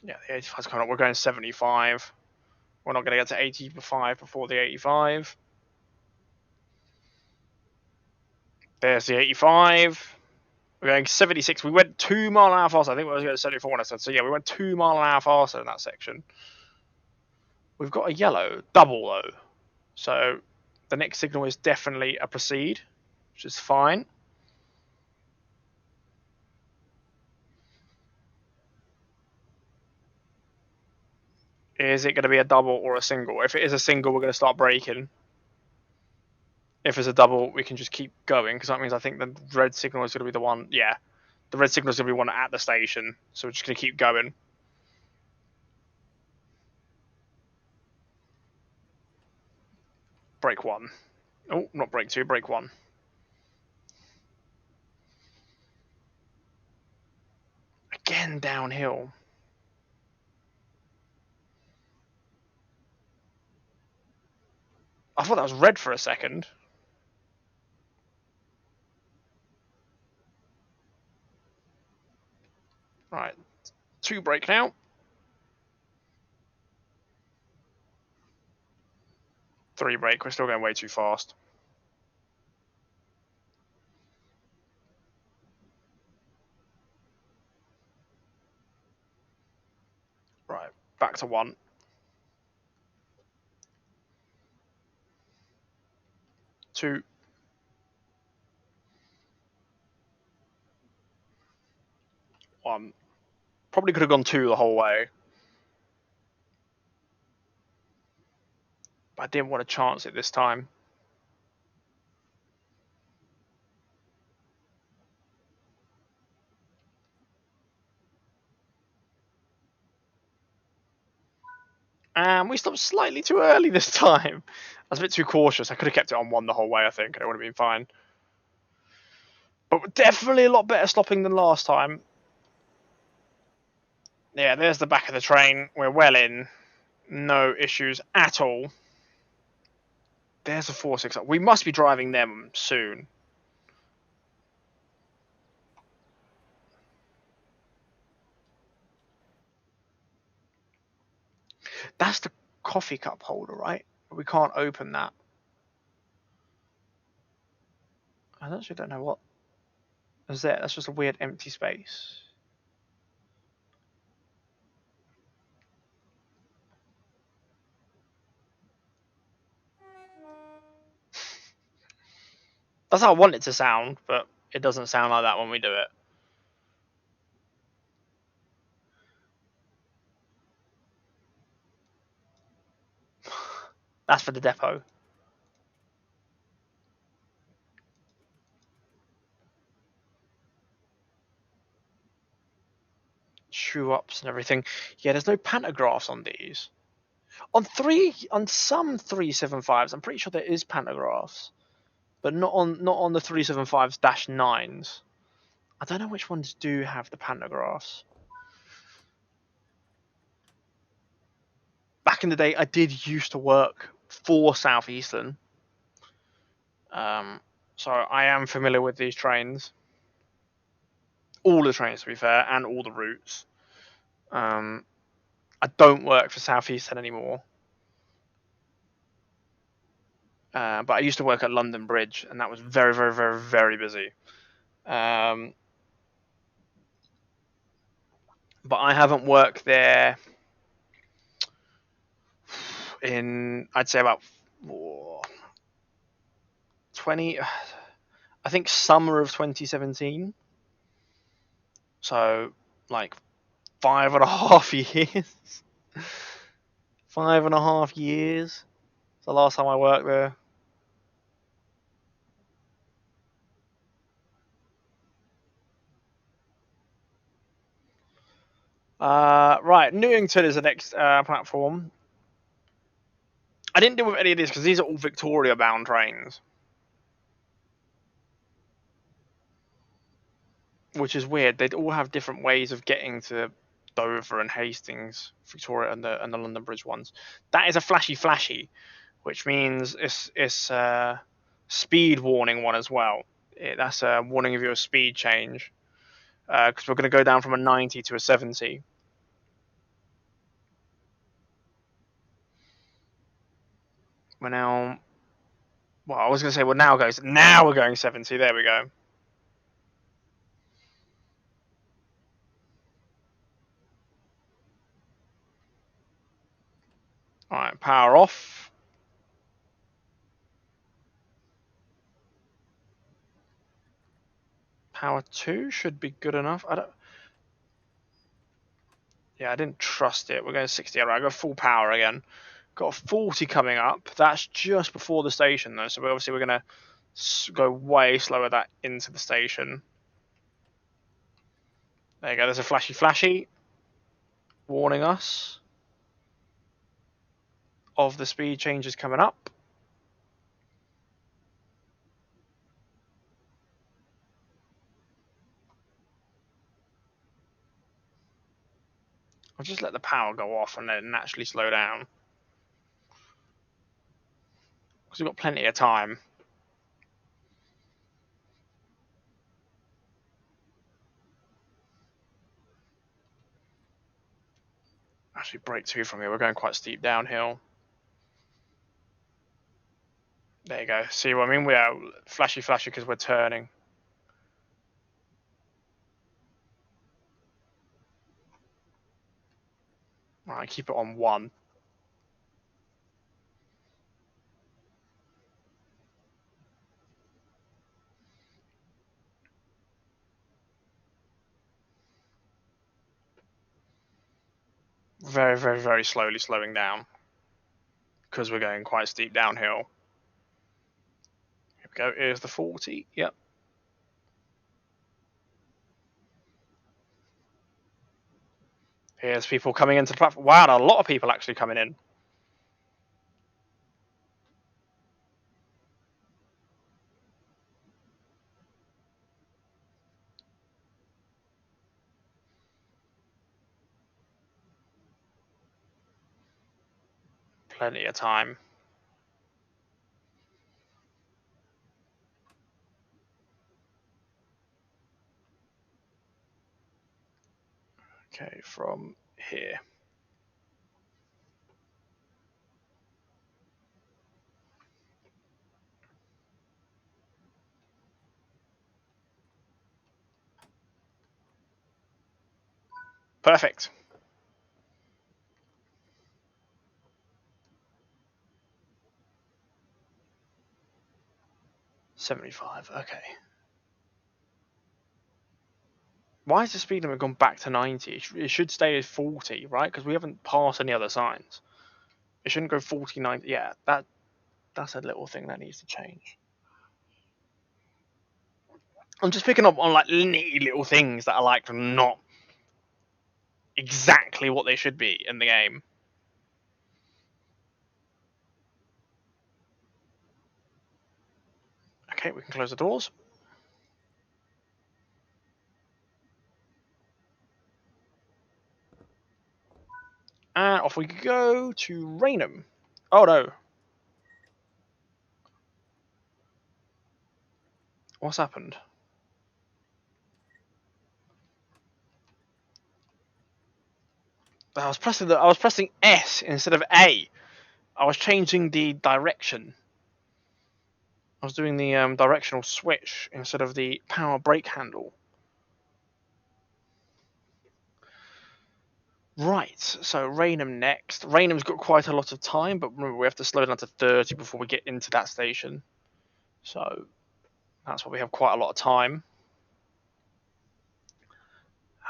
Yeah, the 85's coming up. We're going 75. We're not going to get to 85 before the 85. There's the 85. We're going 76. We went 2 mile an hour faster. I think we were going 74 when I said. So yeah, we went 2 mile an hour faster in that section. We've got a yellow, double though. So the next signal is definitely a proceed, which is fine. Is it going to be a double or a single? If it is a single, we're going to start braking. If it's a double, we can just keep going because that means I think the red signal is going to be the one. Yeah, the red signal is going to be one at the station. So we're just going to keep going. Brake 1. Oh, not brake 2, brake 1. Again downhill. I thought that was red for a second. Right, 2 brake now. 3 brake. We're still going way too fast. Right, back to 1. 2. 1. Probably could have gone 2 the whole way. But I didn't want to chance it this time. And we stopped slightly too early this time. I was a bit too cautious. I could have kept it on 1 the whole way, I think, and it would have been fine. But definitely a lot better stopping than last time. Yeah, there's the back of the train. We're well in. No issues at all. There's a 4-6. We must be driving them soon. That's the coffee cup holder, right? We can't open that. I actually don't know what is there. That's just a weird empty space. That's how I want it to sound, but it doesn't sound like that when we do it. That's for the depot. Shoe ups and everything. Yeah, there's no pantographs on these. On some 375s, I'm pretty sure there is pantographs, but not on the 375s-9s. I don't know which ones do have the pantographs. Back in the day, I did used to work for Southeastern, so I am familiar with these trains. All the trains, to be fair, and all the routes. I don't work for Southeastern anymore, but I used to work at London Bridge, and that was very, very, very, very busy. But I haven't worked there in, I'd say, about 20, I think summer of 2017. So, like, 5.5 years. 5.5 years. It's the last time I worked there. Right, Newington is the next platform. I didn't deal with any of these because these are all Victoria-bound trains, which is weird. They'd all have different ways of getting to Dover and Hastings, Victoria, and the London Bridge ones. That is a flashy, which means it's a speed warning one as well. That's a warning of your speed change because we're going to go down from a 90 to a 70. We're now, well, I was going to say now we're going 70. There we go. All right, power off. Power 2 should be good enough. I didn't trust it. We're going 60. All right, I got full power again. Got a 40 coming up. That's just before the station, though. So we're going to go way slower that into the station. There you go. There's a flashy warning us of the speed changes coming up. I'll just let the power go off and then naturally slow down. Because we've got plenty of time. Actually, brake 2 from here. We're going quite steep downhill. There you go. See what I mean? We are flashy because we're turning. Right, keep it on 1. Very slowly slowing down because we're going quite steep downhill. Here we go. Here's the 40. Yep. Here's people coming into the platform. Wow, a lot of people actually coming in. Plenty of time. Okay, from here. Perfect. 75. Okay. Why has the speed limit gone back to 90? It should stay as 40, right? Because we haven't passed any other signs. It shouldn't go 40, 90. Yeah, that's a little thing that needs to change. I'm just picking up on like nitty little things that are like not exactly what they should be in the game. Okay, we can close the doors. And off we go to Raynham. Oh no. What's happened? I was pressing S instead of A. I was changing the direction. I was doing the directional switch instead of the power brake handle. Right, so Raynham next. Raynham's got quite a lot of time, but remember we have to slow down to 30 before we get into that station. So that's why we have quite a lot of time.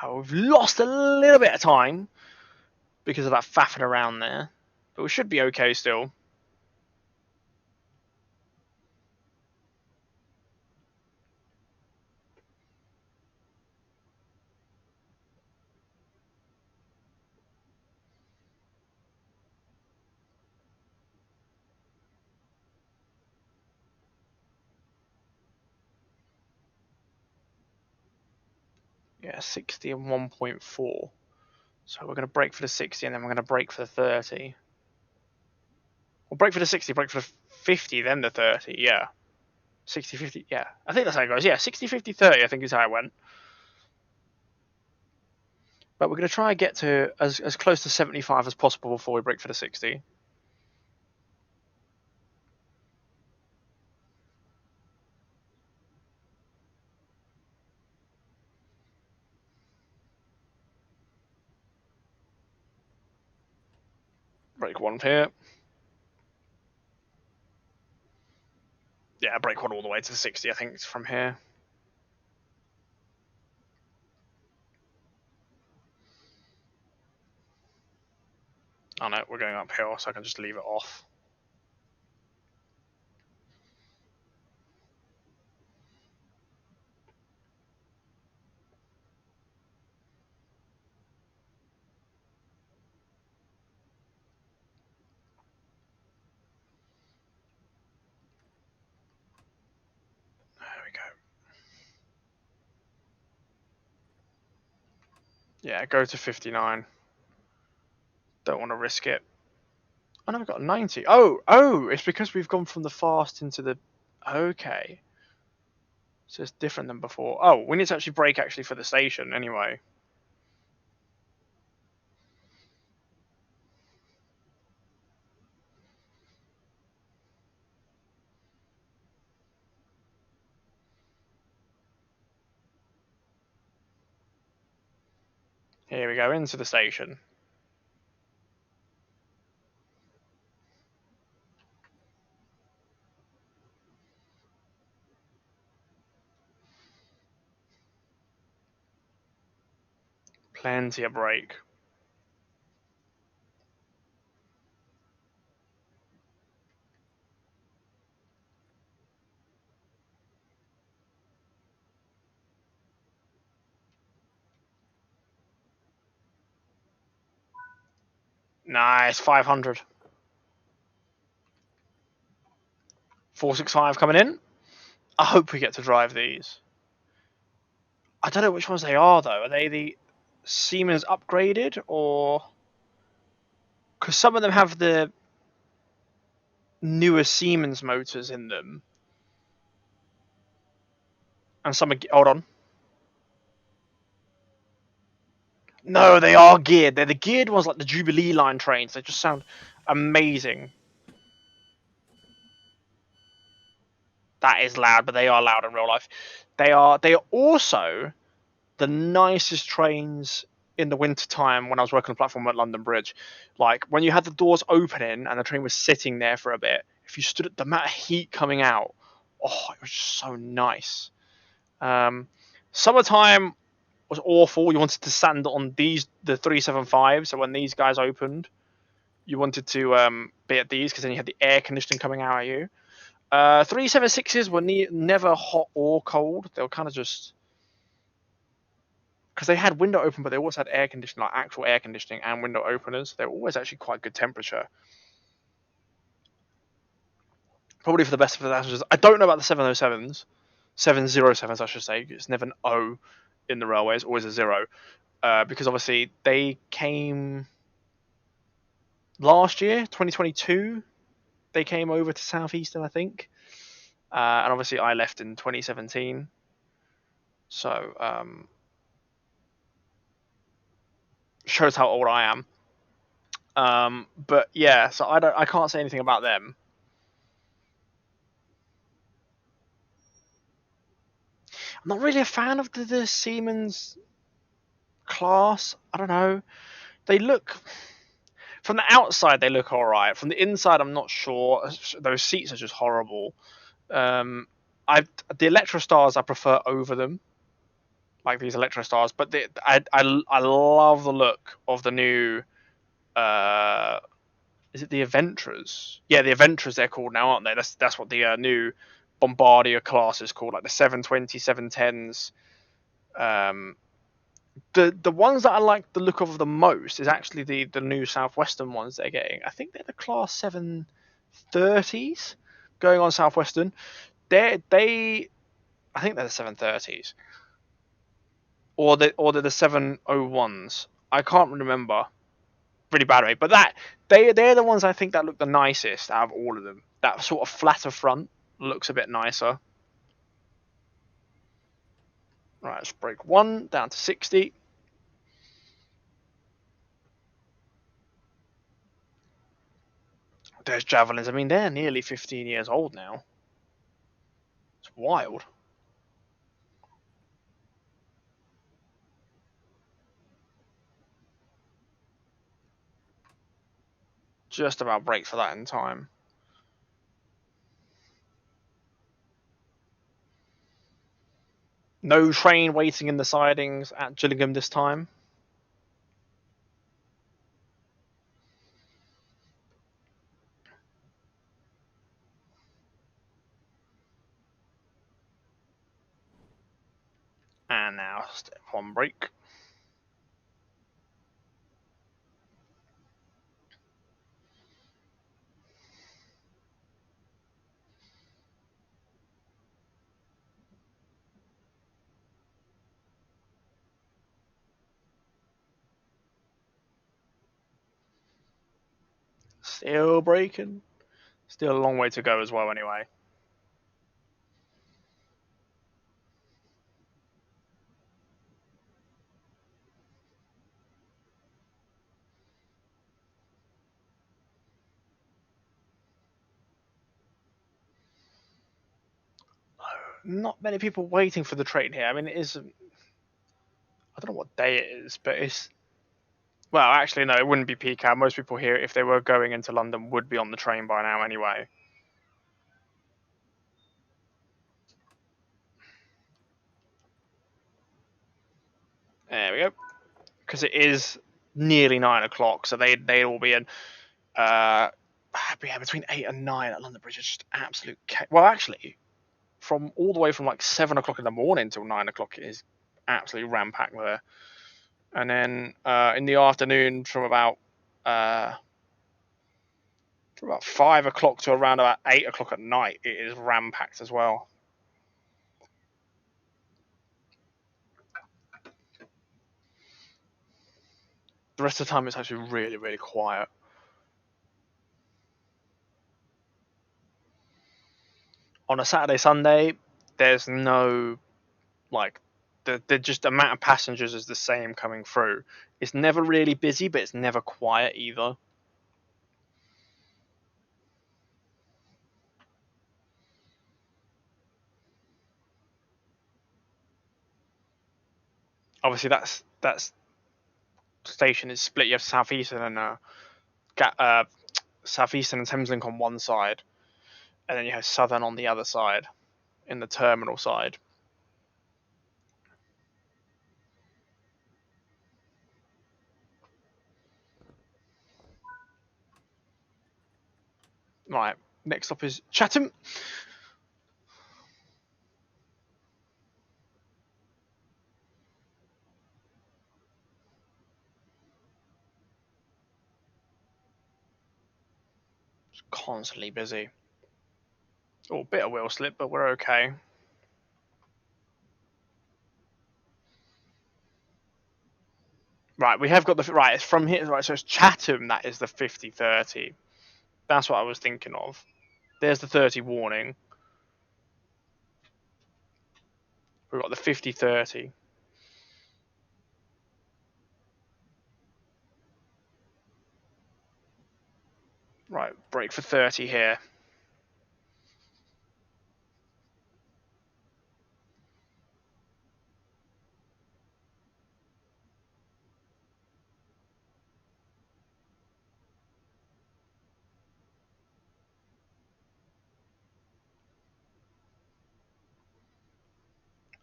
We've lost a little bit of time because of that faffing around there, but we should be okay still. Yeah, 60 and 1.4. So we're going to brake for the 60 and then we're going to brake for the 30. We'll brake for the 60, brake for the 50, then the 30, yeah. 60, 50, yeah. I think that's how it goes. Yeah, 60, 50, 30, I think is how it went. But we're going to try and get to as close to 75 as possible before we brake for the 60. Brake 1 here. Yeah, brake 1 all the way to the 60, I think it's from here. Oh no, we're going uphill, so I can just leave it off. There we go. Yeah, go to 59. Don't want to risk it. Oh no, we've got 90. Oh, it's because we've gone from the fast into the... Okay. So it's different than before. Oh, we need to actually brake actually for the station anyway. Here we go, into the station. Plenty of brake. Nice, 500. 465 coming in. I hope we get to drive these. I don't know which ones they are, though. Are they the Siemens upgraded, or... Because some of them have the newer Siemens motors in them. And some are... Hold on. No, they are geared. They're the geared ones, like the Jubilee line trains. They just sound amazing. That is loud, but they are loud in real life. They are also the nicest trains in the winter time when I was working on the platform at London Bridge. Like when you had the doors opening and the train was sitting there for a bit, if you stood at the amount of heat coming out, oh, it was just so nice. Summertime was awful. You wanted to stand on the 375. So when these guys opened, you wanted to be at these because then you had the air conditioning coming out at you. 376s were never hot or cold. They were kind of just because they had window open, but they also had air conditioning, like actual air conditioning and window openers. They were always actually quite good temperature. Probably for the best of the passengers. I don't know about the 707s, 707s, I should say. It's never an O in the railway. It's always a zero because obviously they came last year, 2022. They came over to Southeastern, I think, and obviously I left in 2017. So shows how old I am. But yeah, so I can't say anything about them. I'm not really a fan of the Siemens class. I don't know. They look from the outside they look all right. From the inside, I'm not sure. Those seats are just horrible. I the Electrostars I prefer over them, like these Electrostars. But I love the look of the new. Is it the Aventras? Yeah, the Aventras they're called now, aren't they? That's what the new Bombardier class is called, like the 720, 710s. Um, the ones that I like the look of the most is actually the new Southwestern ones they're getting. I think they're the Class 730s going on Southwestern. They I think they're the 730s or they're the 701s. I can't remember. Really bad rate, but they're the ones I think that look the nicest out of all of them. That sort of flatter front looks a bit nicer. Right, let's break one down to 60. There's Javelins. I mean, they're nearly 15 years old now. It's wild. Just about break for that in time. No train waiting in the sidings at Gillingham this time. And now step one break. Still breaking. Still a long way to go as well, anyway. Not many people waiting for the train here. I mean, it is. I don't know what day it is, but it's Well, actually, no, it wouldn't be peak hour. Most people here, if they were going into London, would be on the train by now anyway. There we go. Because it is nearly 9 o'clock, so they'd all be in. Uh, yeah, between 8 and 9 at London Bridge is just absolute. Well, actually, from all the way from like 7 o'clock in the morning till 9 o'clock, it is absolutely rampacked there. And then in the afternoon, uh, from about 5 o'clock to around about 8 o'clock at night, it is rampacked as well. The rest of the time, it's actually really, really quiet. On a Saturday, Sunday, there's no like the just amount of passengers is the same coming through. It's never really busy, but it's never quiet either. Obviously, that's station is split. You have Southeastern and Southeastern and Thameslink on one side, and then you have Southern on the other side, in the terminal side. Right. Next up is Chatham. It's constantly busy. Oh, a bit of wheel slip, but we're okay. Right, we have got the right. It's from here. Right, so it's Chatham. That is the 50/30. That's what I was thinking of. There's the 30 warning. We've got the 50/30. Right, brake for 30 here.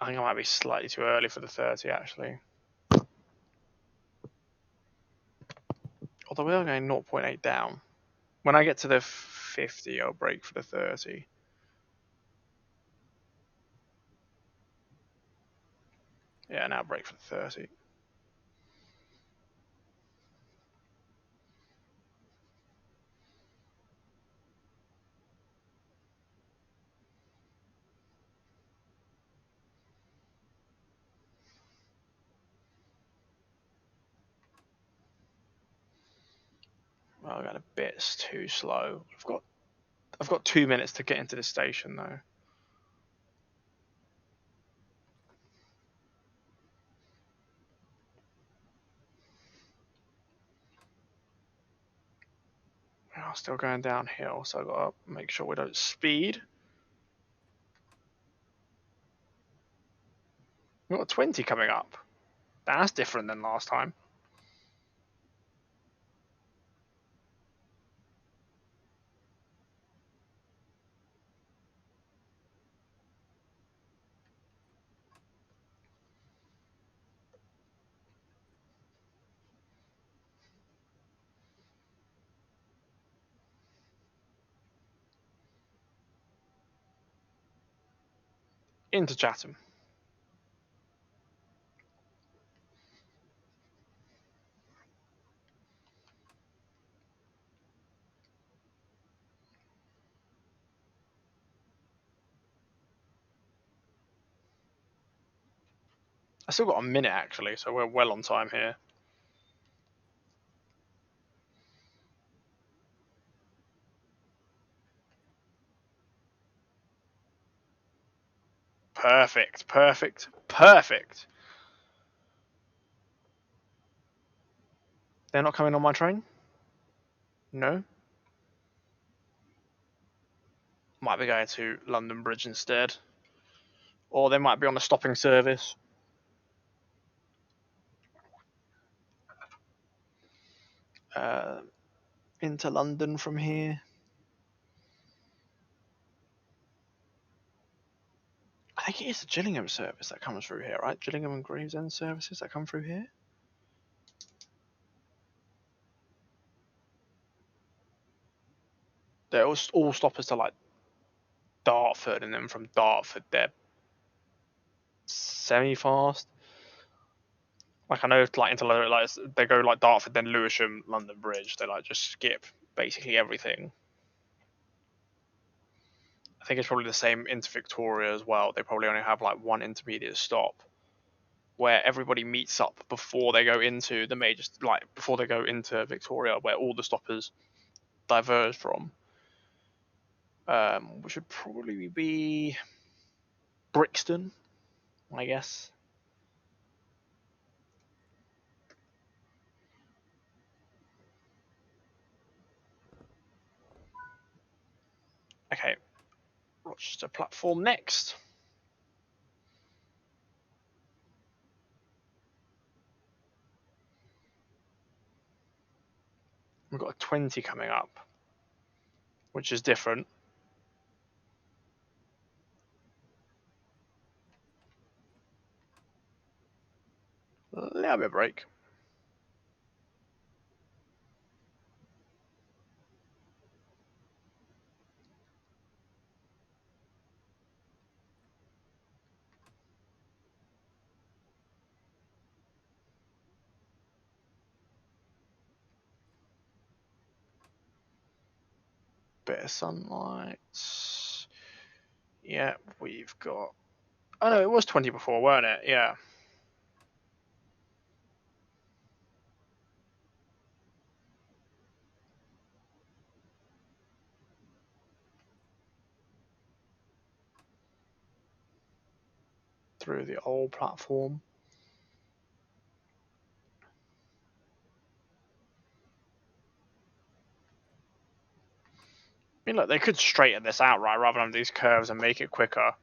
I think I might be slightly too early for the 30 actually. Although we are going 0.8 down. When I get to the 50, I'll brake for the 30. Yeah, now brake for the 30. Well, I got a bit too slow. I've got 2 minutes to get into the station though. I'm still going downhill, so I've got to make sure we don't speed. We've got 20 coming up. That's different than last time. Into Chatham. I still got a minute actually, so we're well on time here. Perfect, perfect, perfect. They're not coming on my train? No? Might be going to London Bridge instead. Or they might be on a stopping service. into London from here. I think it is the Gillingham service that comes through here, right? Gillingham and Gravesend services that come through here. They're all stoppers to like Dartford, and then from Dartford they're semi-fast. Like I know, like into like they go like Dartford, then Lewisham, London Bridge. They like just skip basically everything. I think it's probably the same into Victoria as well. They probably only have like one intermediate stop where everybody meets up before they go into the major, like before they go into Victoria, where all the stoppers diverge from. Which would probably be Brixton, I guess. Okay, Rochester platform next. We've got a 20 coming up, which is different. A little bit of break. Bit of sunlight. Yeah, we've got. Oh no, it was 20 before, weren't it? Yeah. Through the old platform. I mean, look, they could straighten this out, right, rather than these curves and make it quicker.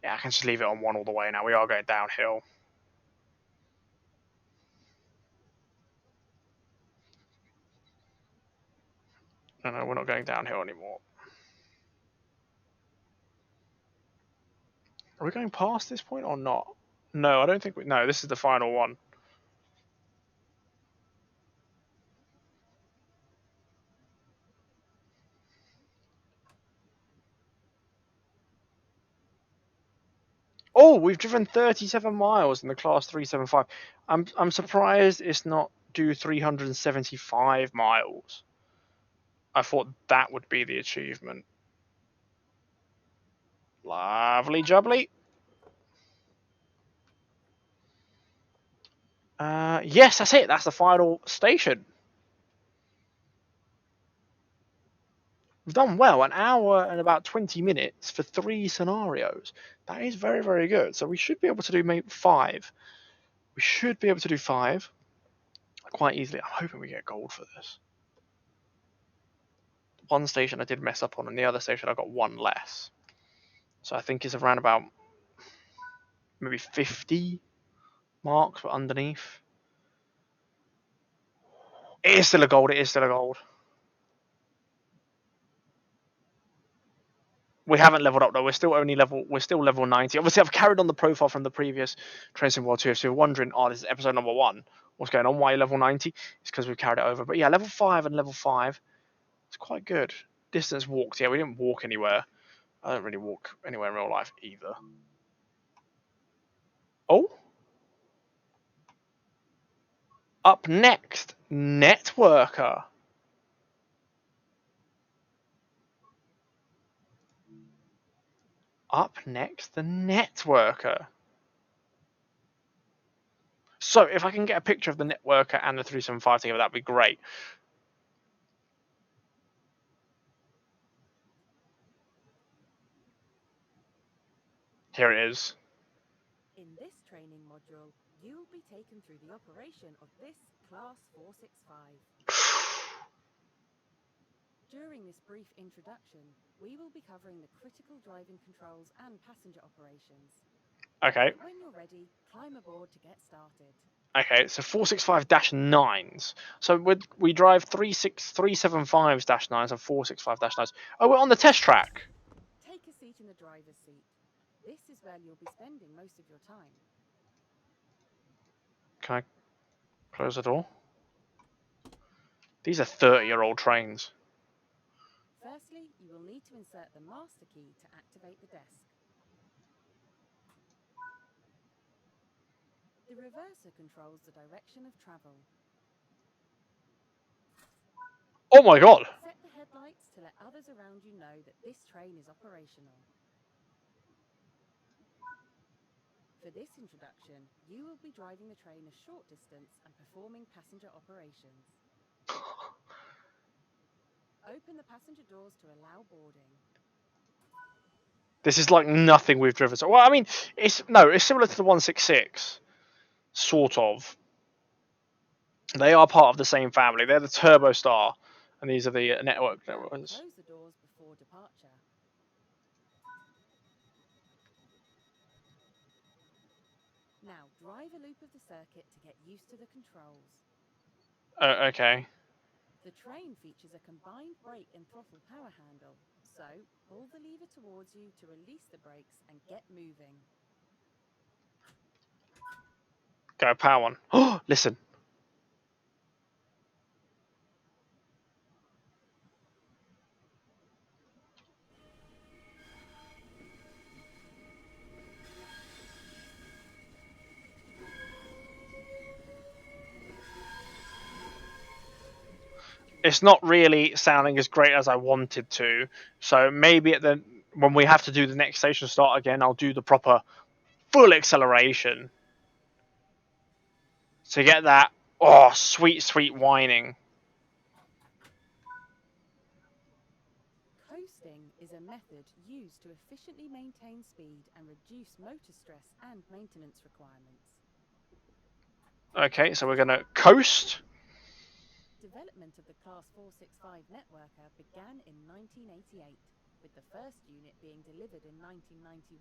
Yeah, I can just leave it on one all the way now. We are going downhill. No, we're not going downhill anymore. Are we going past this point or not? No, I don't think we. No, this is the final one. Oh, we've driven 37 miles in the class 375. I'm surprised it's not do 375 miles. I thought that would be the achievement. Lovely jubbly. Yes, that's it. That's the final station. We've done well. An hour and about 20 minutes for 3 scenarios. That is very, very good. So we should be able to do maybe 5. We should be able to do 5 quite easily. I'm hoping we get gold for this. One station I did mess up on, and the other station I got 1 less. So I think it's around about maybe 50 marks for underneath. It is still a gold. It is still a gold. We haven't leveled up though. We're still level 90. Obviously, I've carried on the profile from the previous Train Sim World 2. So you're wondering, oh, this is episode number 1. What's going on? Why level 90? It's because we've carried it over. But yeah, level 5 and level 5. It's quite good. Distance walked. Yeah, we didn't walk anywhere. I don't really walk anywhere in real life either. Oh. Up next, Networker. Up next, the Networker. So if I can get a picture of the Networker and the 375 together, that'd be great. Here it is. In this training module, you will be taken through the operation of this Class 465. During this brief introduction, we will be covering the critical driving controls and passenger operations. Okay. When you're ready, climb aboard to get started. Okay, so 465-9s. So we drive 375-9s and 465-9s. Oh, we're on the test track. Take a seat in the driver's seat. This is where you'll be spending most of your time. Can I close the door? These are 30-year-old trains. Firstly, you will need to insert the master key to activate the desk. The reverser controls the direction of travel. Oh my god! Set the headlights to let others around you know that this train is operational. For this introduction, you will be driving the train a short distance and performing passenger operations. Open the passenger doors to allow boarding. This is like nothing we've driven. So, well, I mean, it's similar to the 166, sort of. They are part of the same family. They're the Turbo Star, and these are the network ones. Close the doors before departure. Now, drive a loop of the circuit to get used to the controls. Okay. The train features a combined brake and throttle power handle, so pull the lever towards you to release the brakes and get moving. Go, power one. Oh, listen. It's not really sounding as great as I wanted to, so maybe when we have to do the next station start again, I'll do the proper full acceleration to get that sweet whining. Coasting is a method used to efficiently maintain speed and reduce motor stress and maintenance requirements. Okay, so we're going to coast. Development of the Class 465 networker began in 1988, with the first unit being delivered in 1991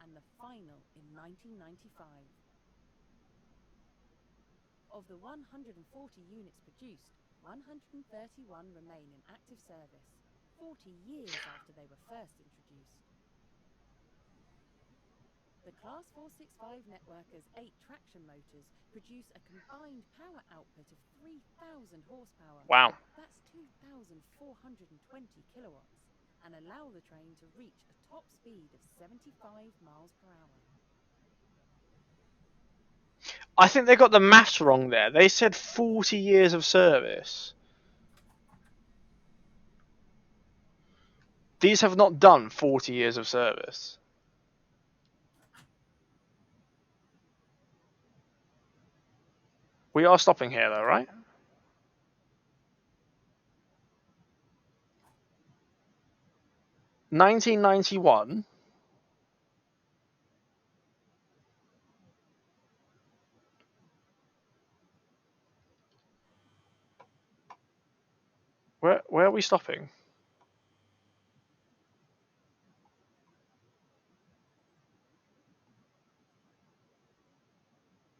and the final in 1995. Of the 140 units produced, 131 remain in active service, 40 years after they were first introduced. The Class 465 networker's 8 traction motors produce a combined power output of 3,000 horsepower. Wow. That's 2,420 kilowatts, and allow the train to reach a top speed of 75 miles per hour. I think they got the maths wrong there. They said 40 years of service. These have not done 40 years of service. We are stopping here though, right? $1991. Where are we stopping?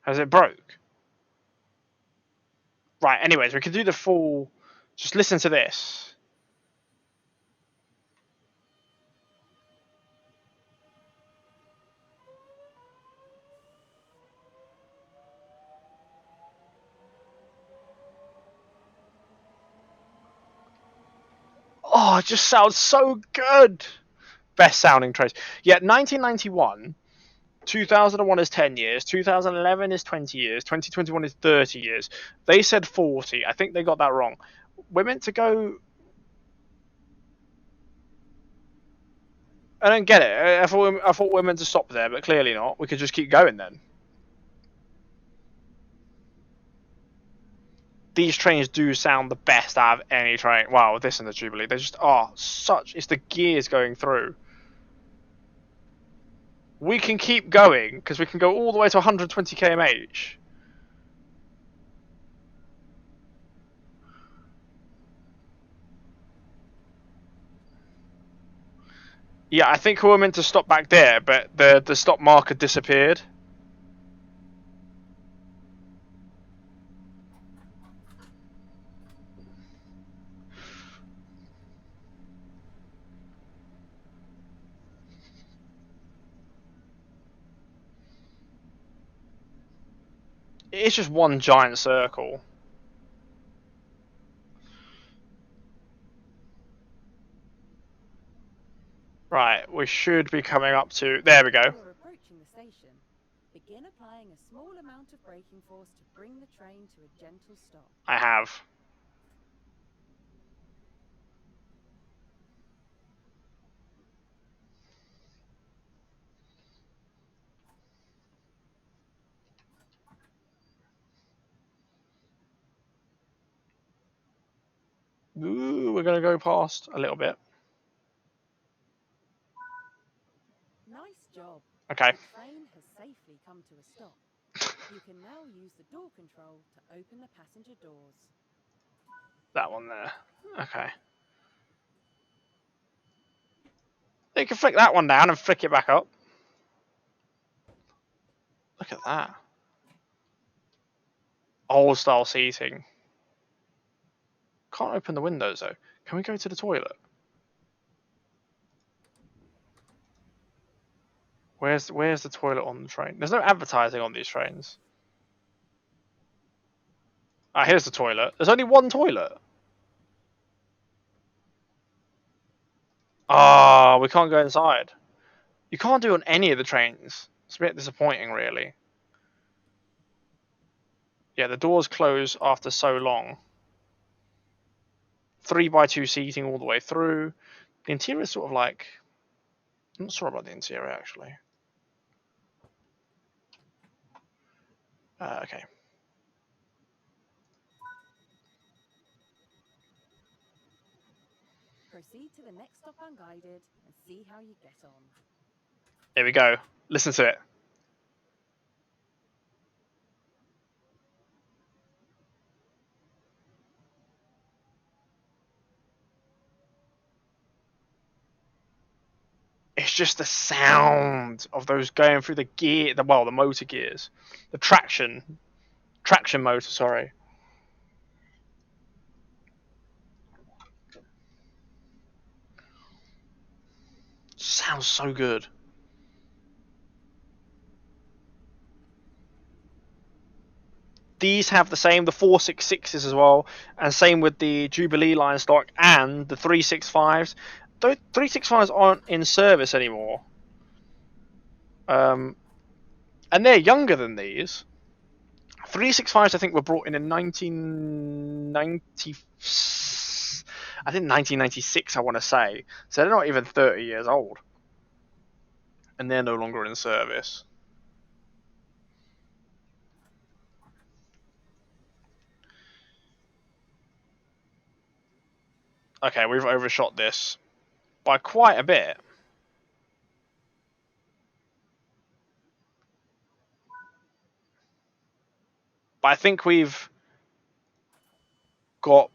Has it broke? Right, anyways, we can do the full... Just listen to this. Oh, it just sounds so good. Best sounding trace. Yeah, 1991, 2001 is 10 years, 2011 is 20 years, 2021 is 30 years. They said 40. I think they got that wrong. We're meant to go... I don't get it. I thought we're meant to stop there, but clearly not. We could just keep going then. These trains do sound the best out of any train. Wow, this and the Jubilee. They just are such... It's the gears going through. We can keep going, because we can go all the way to 120 km/h. Yeah, I think we were meant to stop back there, but the stop marker disappeared. It's just one giant circle. Right, we should be coming up to... There we go. You're approaching the station. Begin applying a small amount of braking force to bring the train to a gentle stop. I have. Ooh, we're going to go past a little bit. Nice job. Okay. The train has safely come to a stop. You can now use the door control to open the passenger doors. That one there. Okay. You can flick that one down and flick it back up. Look at that. Old style seating. Can't open the windows though. Can we go to the toilet? Where's the toilet on the train? There's no advertising on these trains. Ah, here's the toilet. There's only one toilet. Ah, we can't go inside. You can't do it on any of the trains. It's a bit disappointing, really. Yeah, the doors close after so long. 3x2 seating all the way through. The interior is sort of like... I'm not sure about the interior, actually. Okay. Proceed to the next stop unguided and see how you get on. Here we go. Listen to it. It's just the sound of those going through the gear, the motor gears, the traction motor. Sorry. Sounds so good. These have the 466s as well, and same with the Jubilee line stock and the 365s. Those 365s aren't in service anymore. And they're younger than these. 365s, I think, were brought in 1990. I think 1996, I want to say. So they're not even 30 years old. And they're no longer in service. Okay, we've overshot this by quite a bit. But I think we've got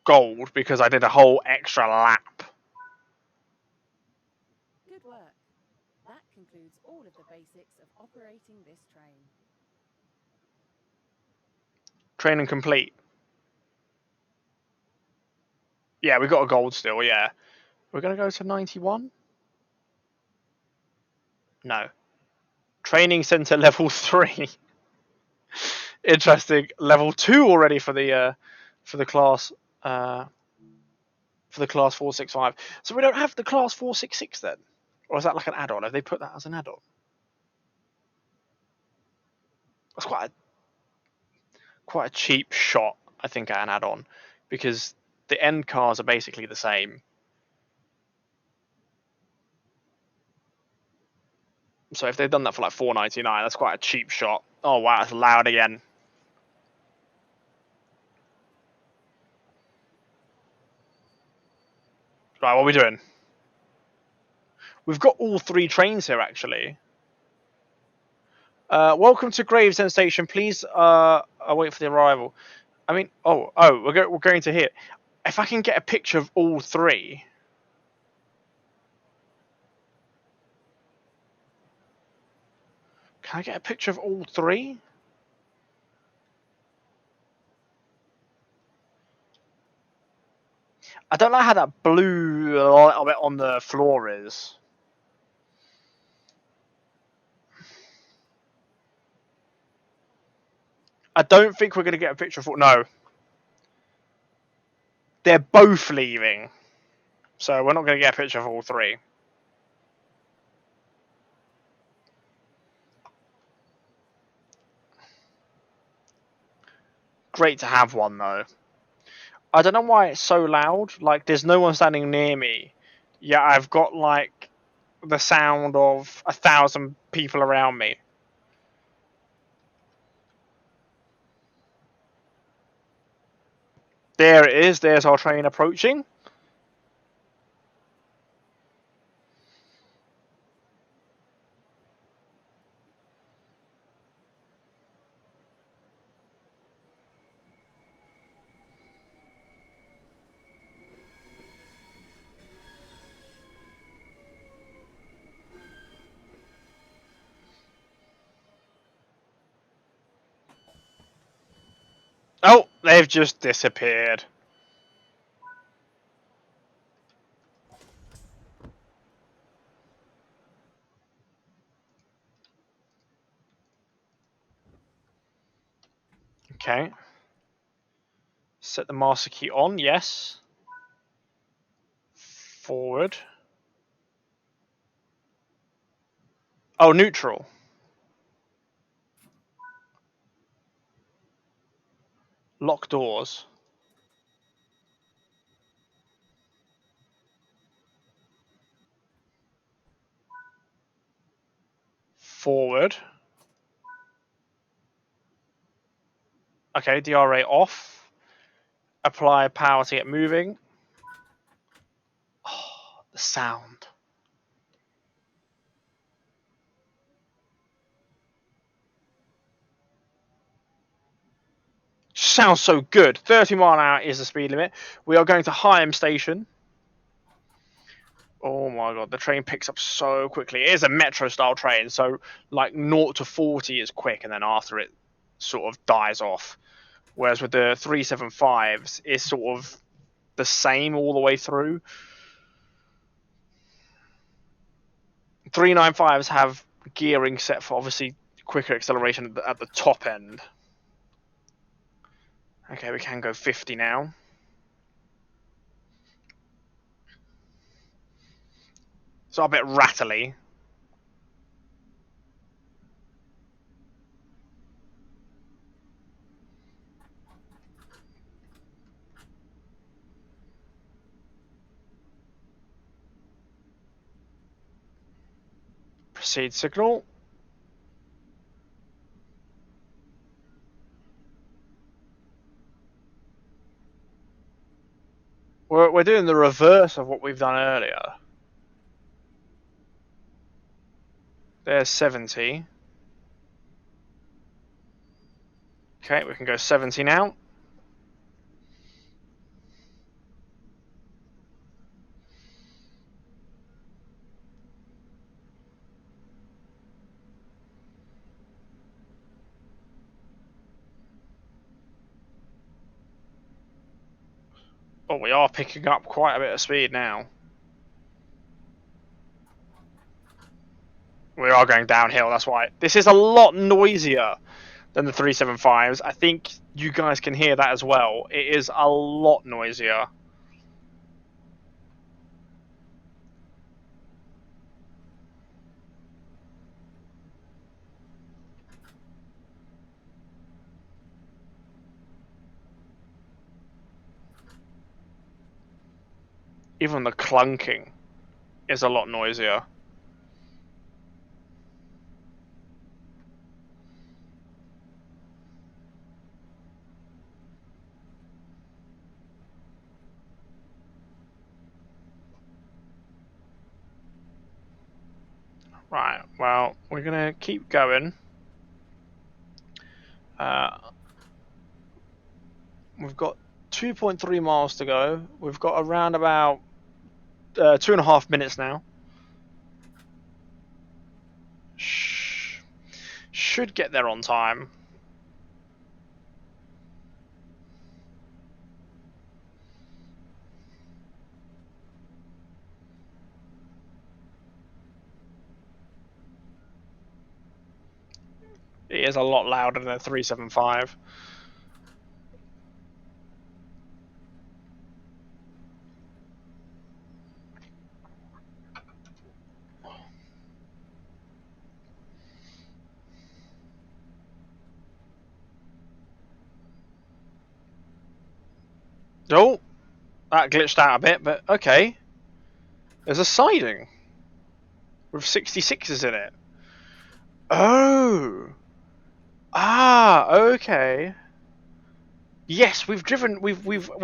gold because I did a whole extra lap. Good work. That concludes all of the basics of operating this train. Training complete. Yeah, we got a gold still, yeah. We're going to go to 91? No. Training center level 3. Interesting. Level 2 already for the class for the class 465. So we don't have the class 466 then? Or is that like an add-on? Have they put that as an add-on? That's quite a cheap shot, I think, at an add-on, because the end cars are basically the same. So if they've done that for like $4.99, that's quite a cheap shot. Oh wow, it's loud again. Right, what are we doing? We've got all 3 trains here, actually. Welcome to Gravesend Station. Please wait for the arrival. I mean, we're going to here. If I can get a picture of all 3. Can I get a picture of all three? I don't know how that blue a little bit on the floor is. I don't think we're going to get a picture of... No. They're both leaving. So we're not going to get a picture of all three. Great to have one, though. I don't know why it's so loud. Like, there's no one standing near me. Yeah, I've got, like, the sound of 1,000 people around me. There it is. There's our train approaching. Oh, they've just disappeared. Okay. Set the master key on, yes. Forward. Oh, neutral. Lock doors. Forward. Okay, DRA off. Apply power to get moving. Oh, the sound. Sounds so good. 30 mile an hour is the speed limit. We are going to Higham Station. Oh my god, the train picks up so quickly. It is a metro style train, so like 0 to 40 is quick, and then after it sort of dies off. Whereas with the 375s, it's sort of the same all the way through. 395s have gearing set for obviously quicker acceleration at the top end. Okay, we can go 50 now. It's a bit rattly. Proceed signal. We're doing the reverse of what we've done earlier. There's 70. Okay, we can go 70 now. Oh, we are picking up quite a bit of speed now. We are going downhill, that's why. This is a lot noisier than the 375s. I think you guys can hear that as well. It is a lot noisier. Even the clunking is a lot noisier. Right, well, we're going to keep going. We've got 2.3 miles to go. We've got around about 2.5 minutes now. Shh. should get there on time. It is a lot louder than a 375. Oh, that glitched out a bit, but okay. There's a siding with 66s in it. Oh. Ah, okay. Yes, we've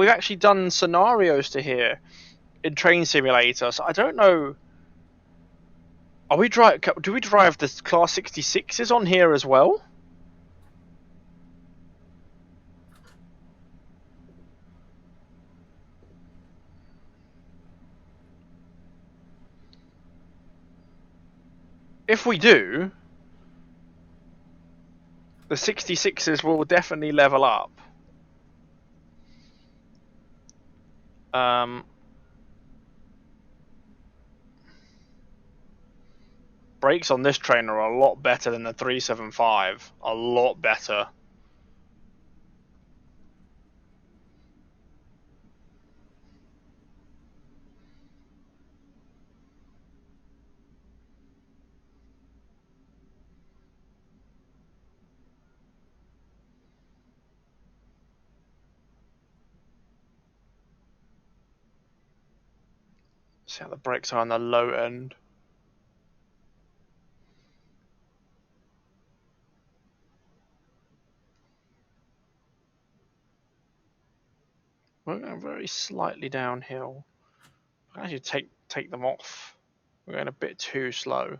actually done scenarios to here in Train Simulator. So I don't know. Are we do we drive the Class 66s on here as well? If we do, the 66s will definitely level up. Brakes on this train are a lot better than the 375. A lot better. See how the brakes are on the low end. We're going very slightly downhill. I actually take them off. We're going a bit too slow.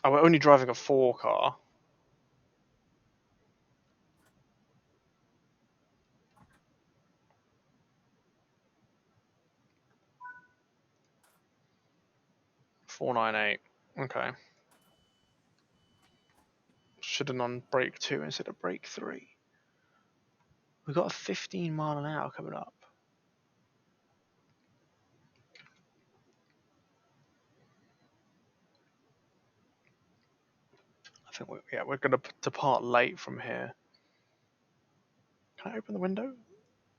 Oh, we're only driving a 4 car. .498. Okay. Should have done brake 2 instead of brake 3. We've got a 15 mile an hour coming up. I think we're going to depart late from here. Can I open the window?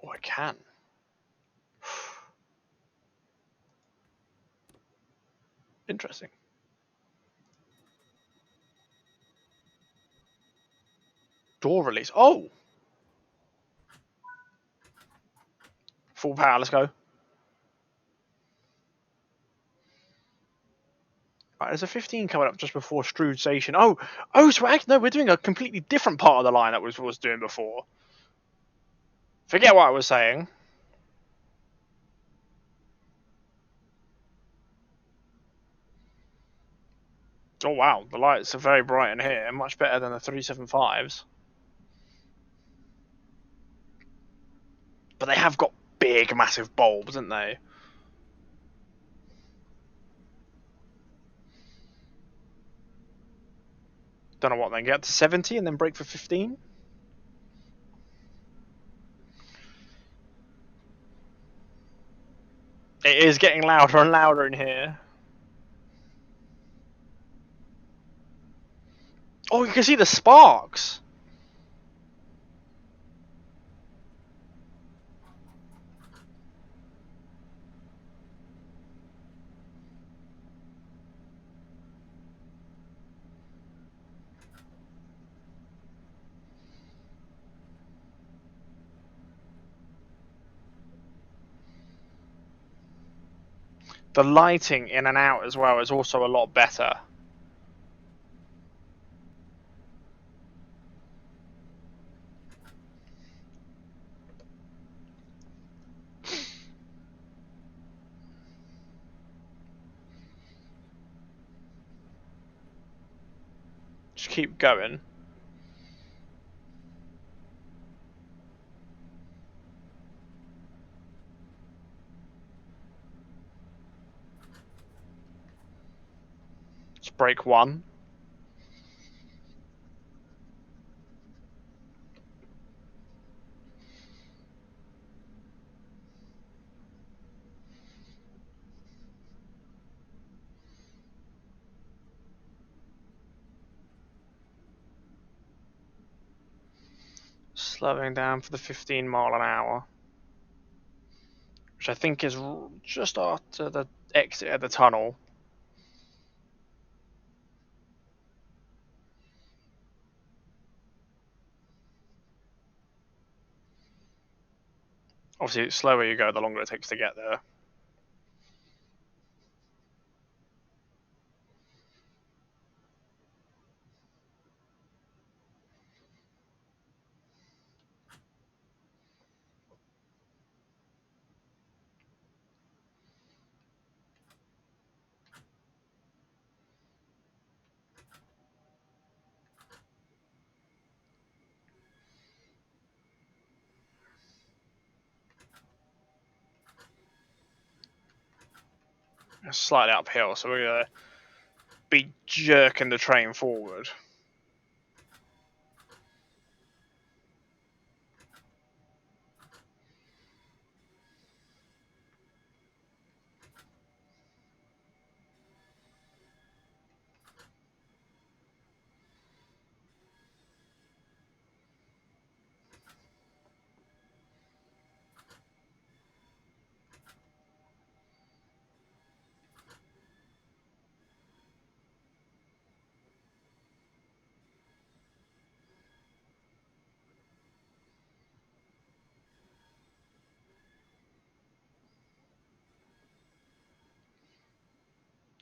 Oh, I can. Interesting. Door release. Oh! Full power, let's go. Right, there's a 15 coming up just before Strood Station. Oh, so we're doing a completely different part of the line that was doing before. Forget what I was saying. Oh wow, the lights are very bright in here, much better than the 375s. But they have got big, massive bulbs, haven't they? Don't know what they get to 70 and then brake for 15. It is getting louder and louder in here. Oh, you can see the sparks. The lighting in and out as well is also a lot better. Just keep going. Let's break one. Slowing down for the 15 mile an hour, which I think is just after the exit of the tunnel. Obviously, the slower you go, the longer it takes to get there. It's slightly uphill, so we're going to be jerking the train forward.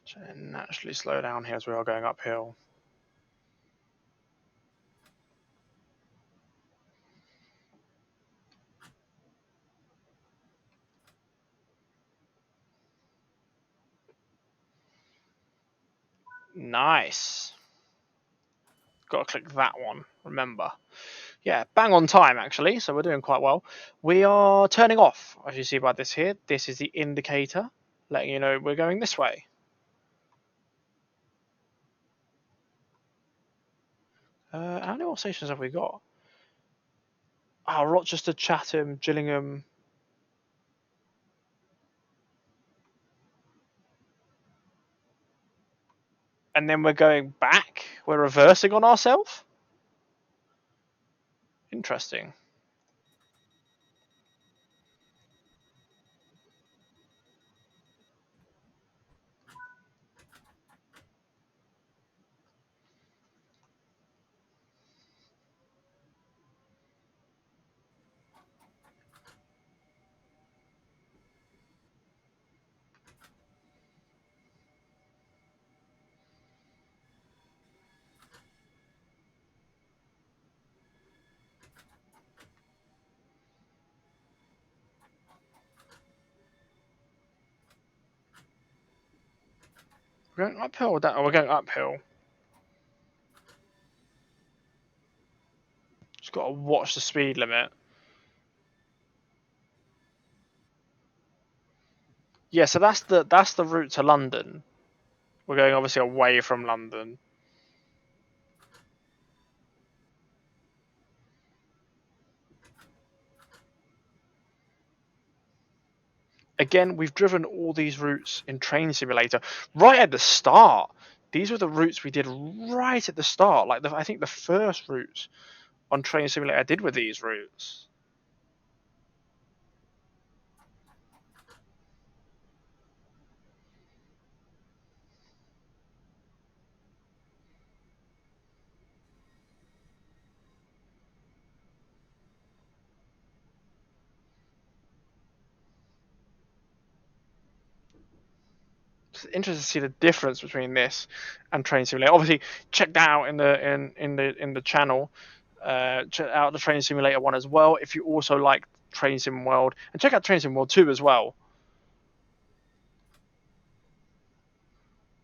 So naturally slow down here as we are going uphill. Nice. Got to click that one, remember. Yeah, bang on time actually, so we're doing quite well. We are turning off, as you see by this here. This is the indicator, letting you know we're going this way. How many more stations have we got? Oh, Rochester, Chatham, Gillingham. And then we're going back? We're reversing on ourselves? Interesting. We're going uphill or down? Oh, we're going uphill. Just got to watch the speed limit. Yeah, so that's the route to London. We're going obviously away from London. Again, we've driven all these routes in Train Simulator right at the start. These were the routes we did right at the start. Like I think the first routes on Train Simulator I did with these routes. It's interesting to see the difference between this and Train Simulator. Obviously, check that out in the channel. Check out the Train Simulator one as well if you also like Train Sim World, and check out Train Sim World 2 as well.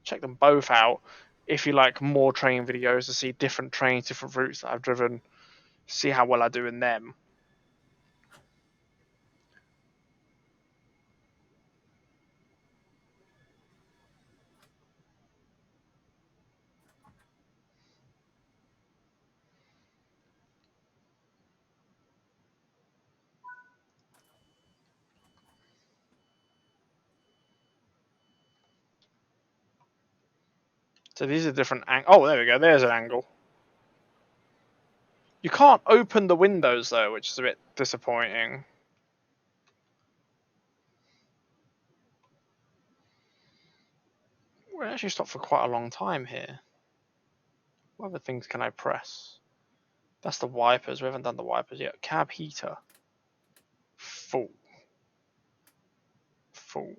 Check them both out if you like more train videos to see different trains, different routes that I've driven, see how well I do in them. So these are different angles. Oh, there we go. There's an angle. You can't open the windows though, which is a bit disappointing. We're actually stopped for quite a long time here. What other things can I press? That's the wipers. We haven't done the wipers yet. Cab heater. Full. Full.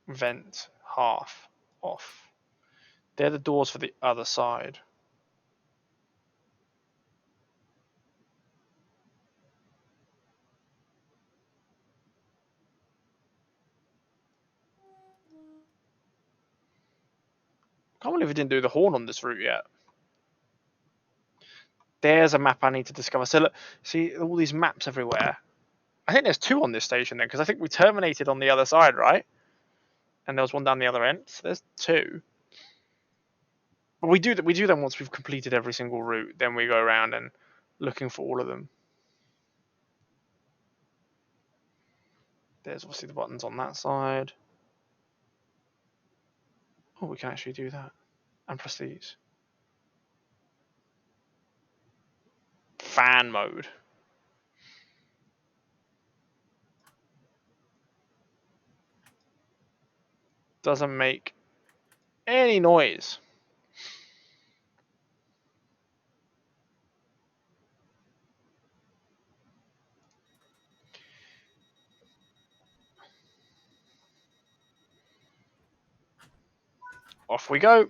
Vent. Half. Off. They're the doors for the other side. Can't believe we didn't do the horn on this route yet. There's a map I need to discover. So look, see all these maps everywhere. I think there's two on this station then, because I think we terminated on the other side, right? And there was one down the other end. So there's two. But we do them once we've completed every single route. Then we go around and looking for all of them. There's obviously the buttons on that side. Oh, we can actually do that. And press these. Fan mode. Doesn't make any noise. Off we go.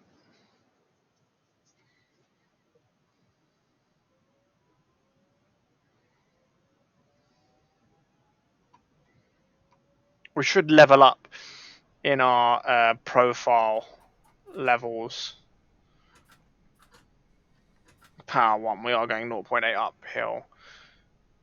We should level up in our profile levels. Power 1, we are going 0.8 uphill.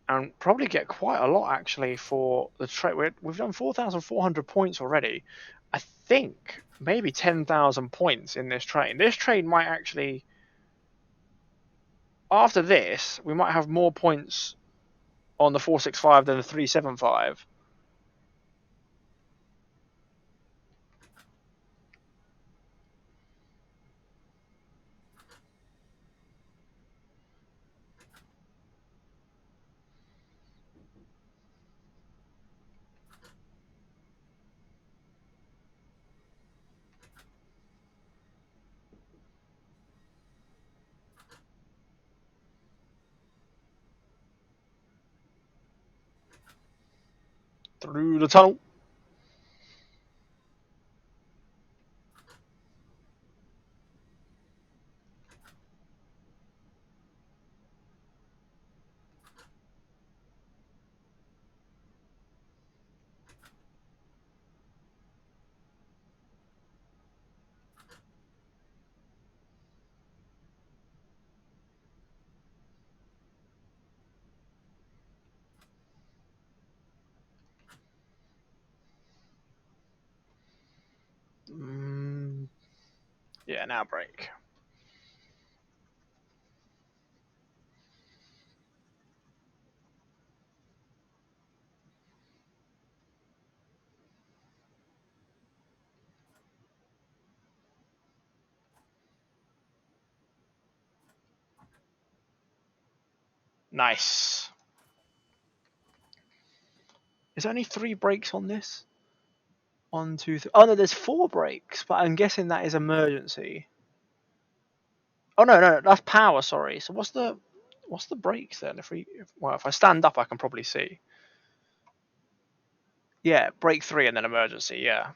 And probably get quite a lot actually for the trade. We've done 4,400 points already. I think maybe 10,000 points in this train. This train might actually, after this, we might have more points on the 465 than the 375. Through the tunnel. Yeah, now brake. Nice. Is there only 3 brakes on this? 1, 2, 3. Oh no, there's 4 brakes, but I'm guessing that is emergency. Oh no, that's power. Sorry. So what's the brakes then? If I stand up, I can probably see. Yeah, brake 3 and then emergency. Yeah.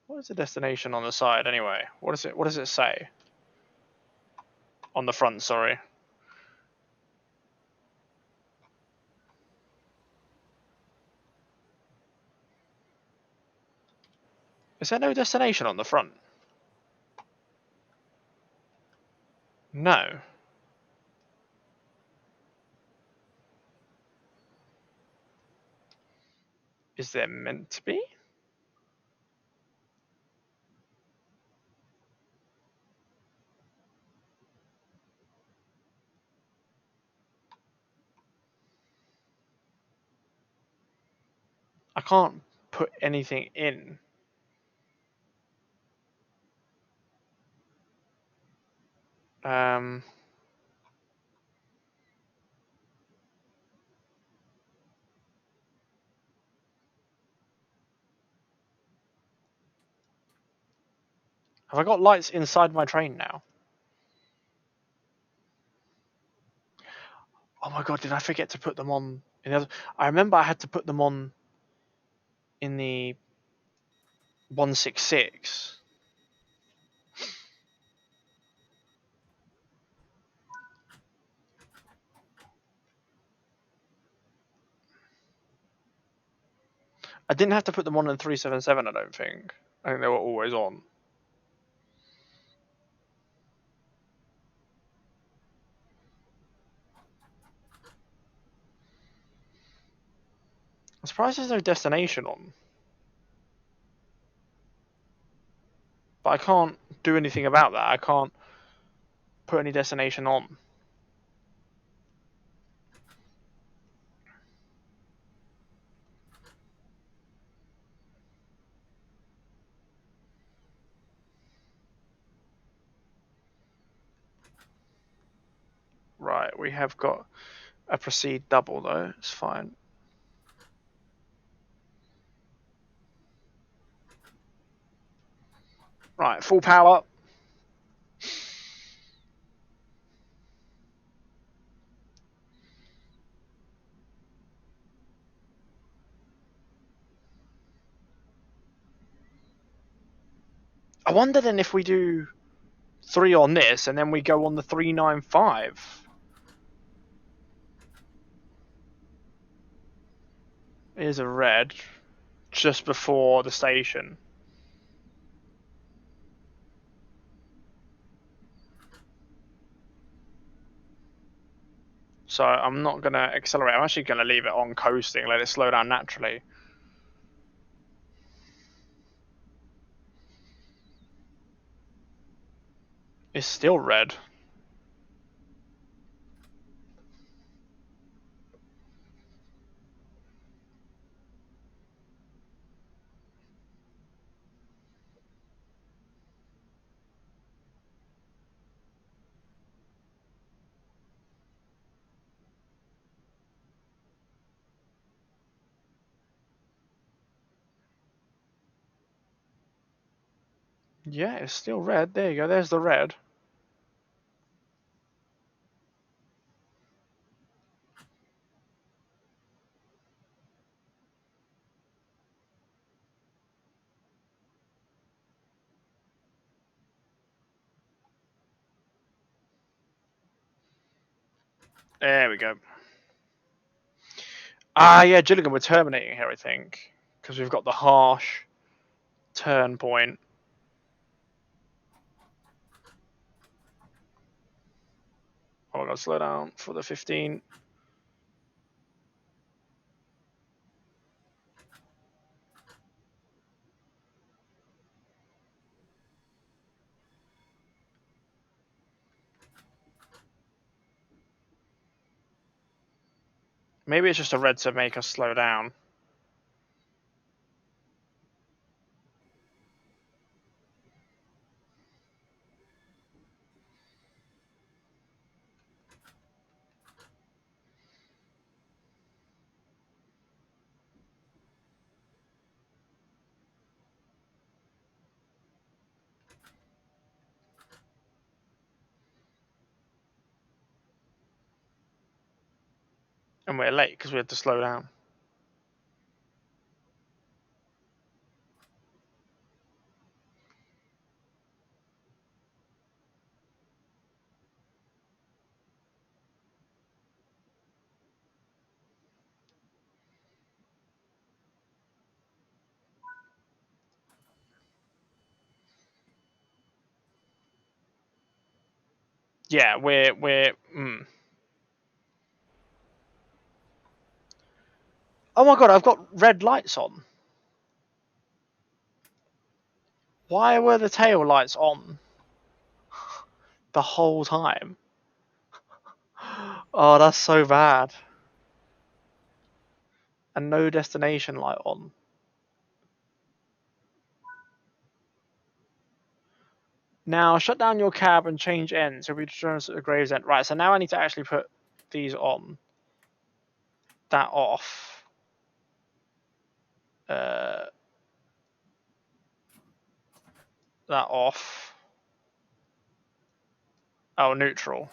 What is the destination on the side anyway? What does it say? On the front, sorry. Is there no destination on the front? No. Is there meant to be? I can't put anything in. Have I got lights inside my train now? Oh my god, did I forget to put them on in the other? I remember I had to put them on in the 166. I didn't have to put them on in 377, I don't think. I think they were always on. I'm surprised there's no destination on. But I can't do anything about that. I can't put any destination on. Right, we have got a proceed double though. It's fine. Right, full power. I wonder then if we do 3 on this and then we go on the 395. Here's a red just before the station. So I'm not going to accelerate. I'm actually going to leave it on coasting, let it slow down naturally. It's still red. Yeah, it's still red. There you go. There's the red. There we go. Ah, yeah, Gilligan, we're terminating here, I think. Because we've got the harsh turn point. Oh, I got to slow down for the 15. Maybe it's just a red to make us slow down. And we're late because we had to slow down. Yeah, we're. Oh my god, I've got red lights on. Why were the tail lights on the whole time? Oh, that's so bad. and no destination light on. Now shut down your cab and change ends. So we return to the Gravesend. Right, so now I need to actually put these on. That off. That off. Oh, neutral.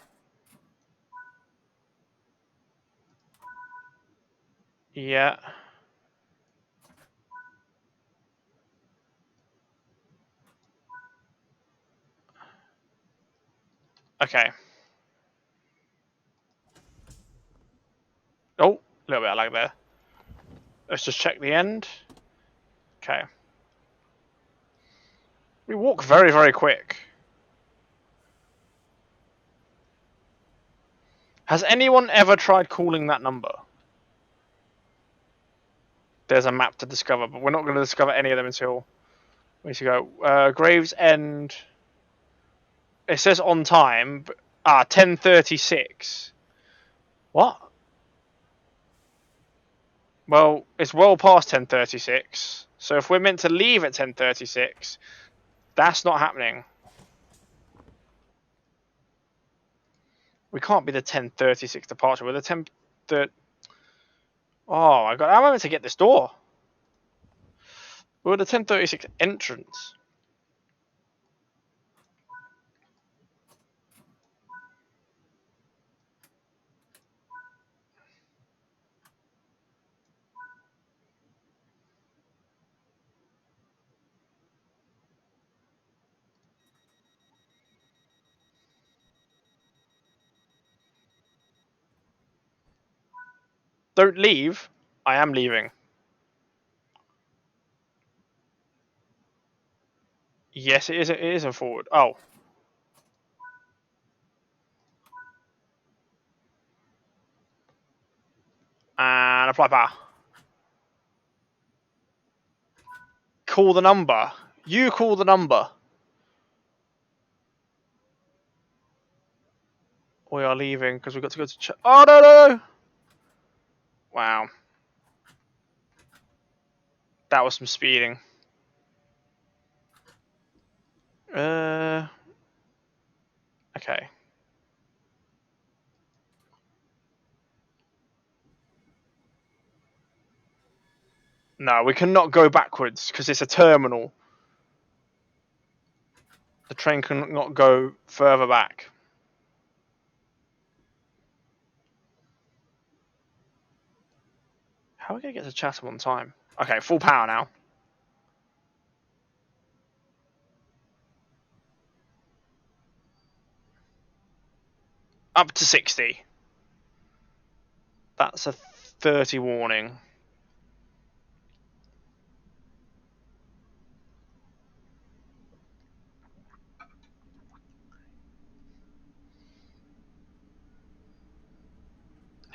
Yeah. Okay. Oh, a little bit of lag there. Let's just check the end. Okay. We walk very, very quick. Has anyone ever tried calling that number? There's a map to discover, but we're not going to discover any of them until we need to go. Gravesend. It says on time. 10:36. What? Well, it's well past 10:36. So if we're meant to leave at 10:36, that's not happening. We can't be the 10:36 departure. We're the 10. Oh my god! How am I meant to get this door? We're the 10:36 entrance. Don't leave. I am leaving. Yes, it is. It isn't forward. Oh. And apply power. Call the number. You call the number. We are leaving because we've got to go to. Oh no! Wow. That was some speeding. Okay. No, we cannot go backwards because it's a terminal. The train cannot go further back. How are we going to get to Chatham on time? Okay, full power now. Up to 60. That's a 30 warning.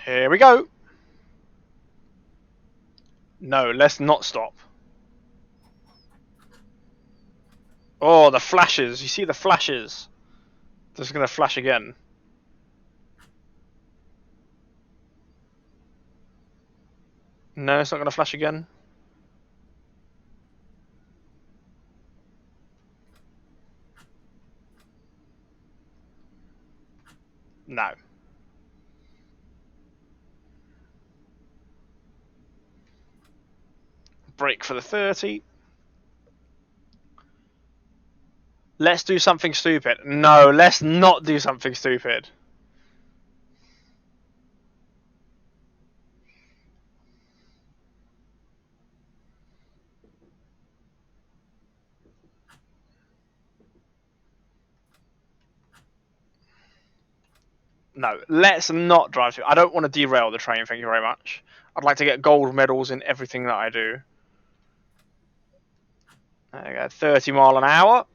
Here we go. No, let's not stop. Oh, the flashes. You see the flashes? This is going to flash again. No, it's not going to flash again. No. Brake for the 30. Let's do something stupid. No, let's not do something stupid. No, let's not drive through. I don't want to derail the train, thank you very much. I'd like to get gold medals in everything that I do. There you go, 30 mile an hour.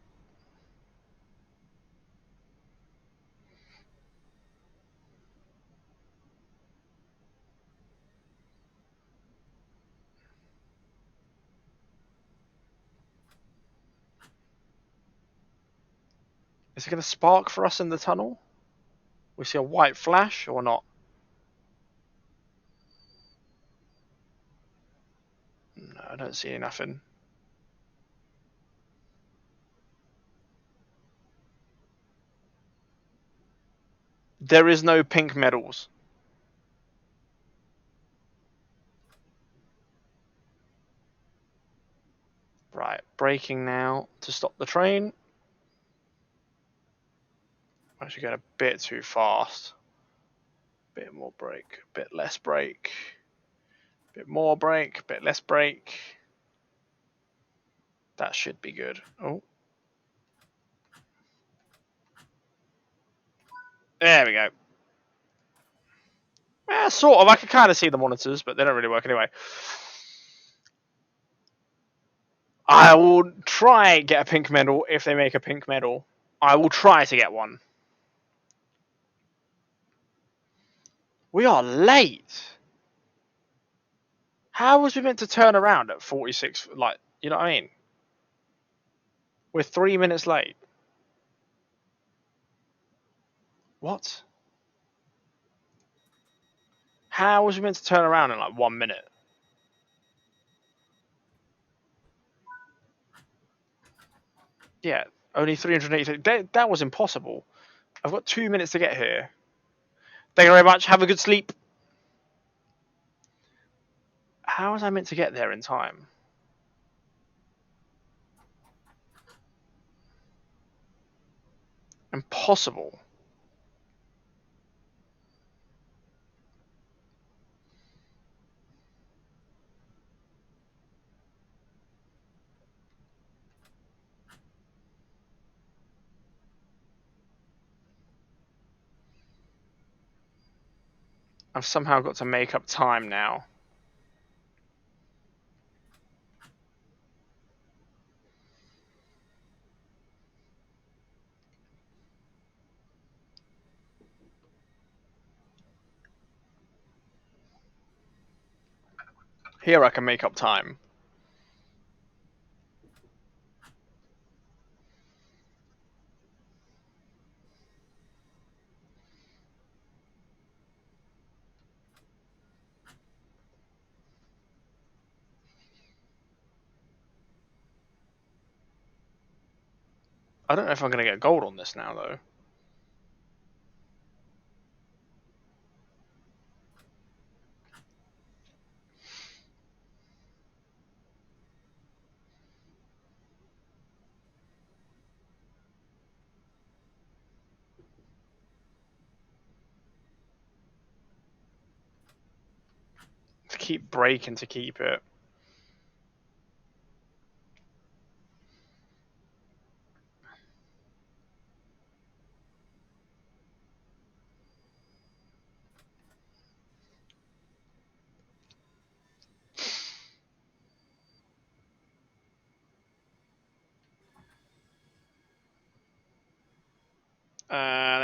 Is it going to spark for us in the tunnel? We see a white flash or not? I don't see nothing. There is no pink medals. Right, braking now to stop the train. I'm actually going a bit too fast. Bit more brake, bit less brake. Bit more brake, bit less brake. That should be good. Oh. There we go. Sort of. I can kind of see the monitors, but they don't really work anyway. I will try and get a pink medal if they make a pink medal. I will try to get one. We are late. How was we meant to turn around at 46? Like, you know what I mean? We're 3 minutes late. What? How was we meant to turn around in like 1 minute? Yeah, only 380. That was impossible. I've got 2 minutes to get here. Thank you very much. Have a good sleep. How was I meant to get there in time? Impossible. I've somehow got to make up time now. Here I can make up time. I don't know if I'm going to get gold on this now, though. To keep braking to keep it.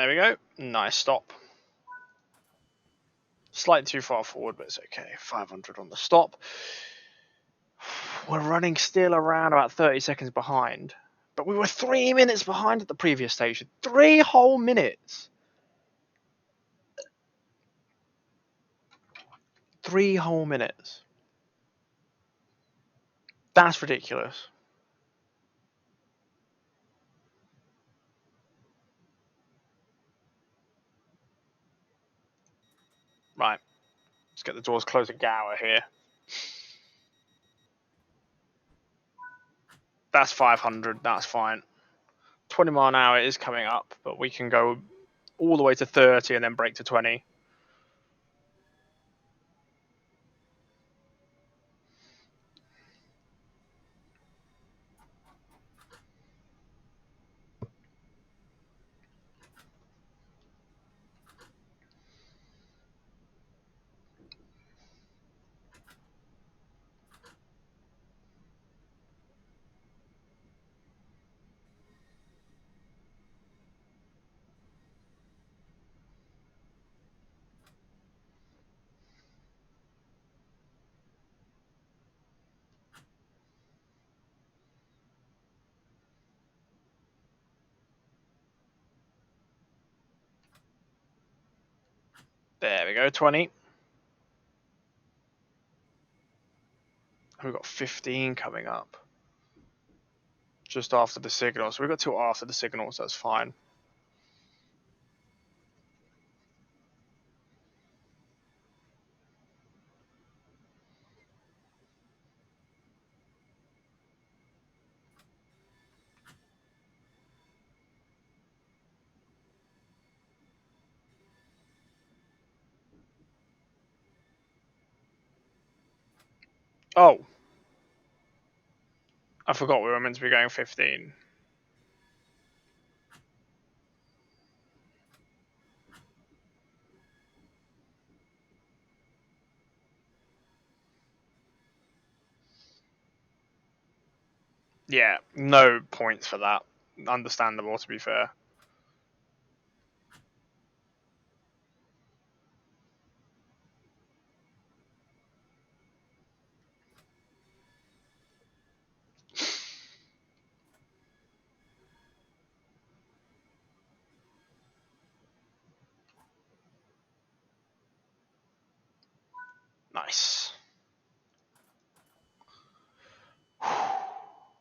There we go. Nice stop. Slightly too far forward, but it's okay. 500 on the stop. We're running still around about 30 seconds behind. But we were 3 minutes behind at the previous station. 3 whole minutes. 3 whole minutes. That's ridiculous. Right. Let's get the doors closed at Gower here. That's 500. That's fine. 20 mile an hour is coming up, but we can go all the way to 30 and then brake to 20. There we go, 20. We've got 15 coming up. Just after the signal. So we've got till after the signal, so that's fine. Oh. I forgot we were meant to be going 15. Yeah, no points for that. Understandable, to be fair. Nice.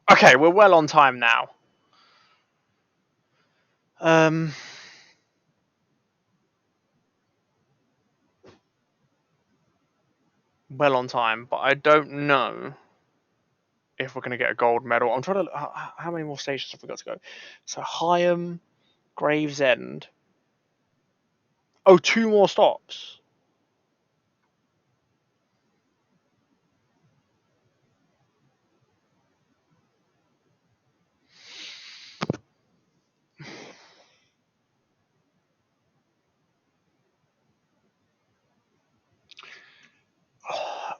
Okay, we're well on time now. Well on time, but I don't know if we're going to get a gold medal. I'm trying to. How many more stations have we got to go? So Higham, Gravesend. Oh, 2 more stops.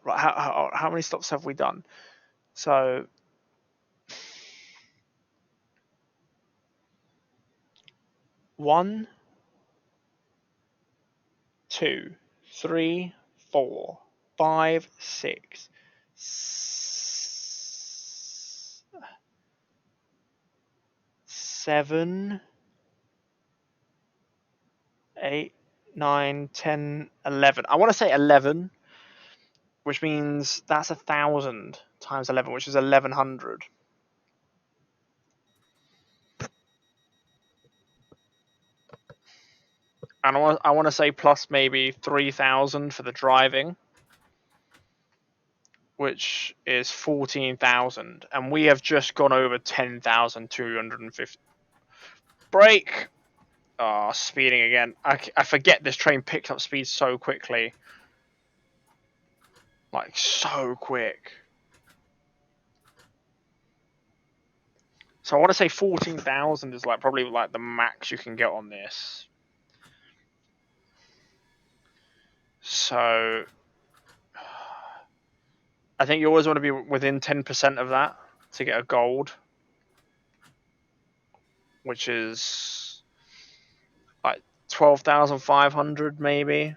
Right, how many stops have we done? So 1, 2, 3, 4, 5, 6, 7, 8, 9, 10, 11. I want to say 11, which means that's 1,000 times 11, which is 1,100. And I want to say plus maybe 3,000 for the driving, which is 14,000. And we have just gone over 10,250. Brake! Oh, speeding again. I forget this train picks up speed so quickly. Like, so quick. So I want to say 14,000 is like probably like the max you can get on this. So I think you always want to be within 10% of that to get a gold, which is like 12,500 maybe,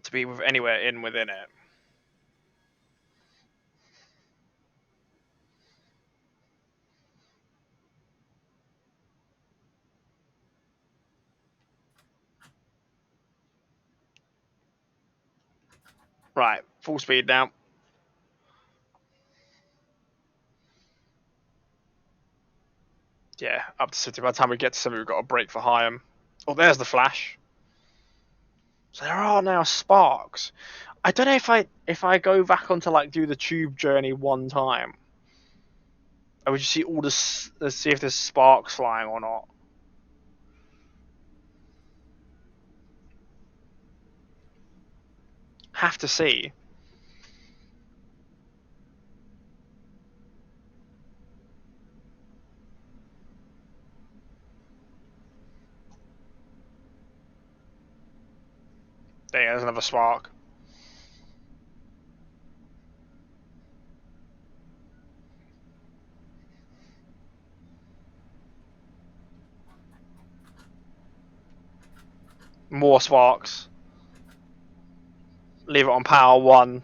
to be anywhere within it. Right, full speed now. Yeah, up to 70. By the time we get to 70, we've got a break for Higham. Oh, there's the flash. So there are now sparks. I don't know if I go back onto like do the tube journey one time, I would just see all this. Let's see if there's sparks flying or not. Have to see. There's another spark. More sparks. Leave it on power 1.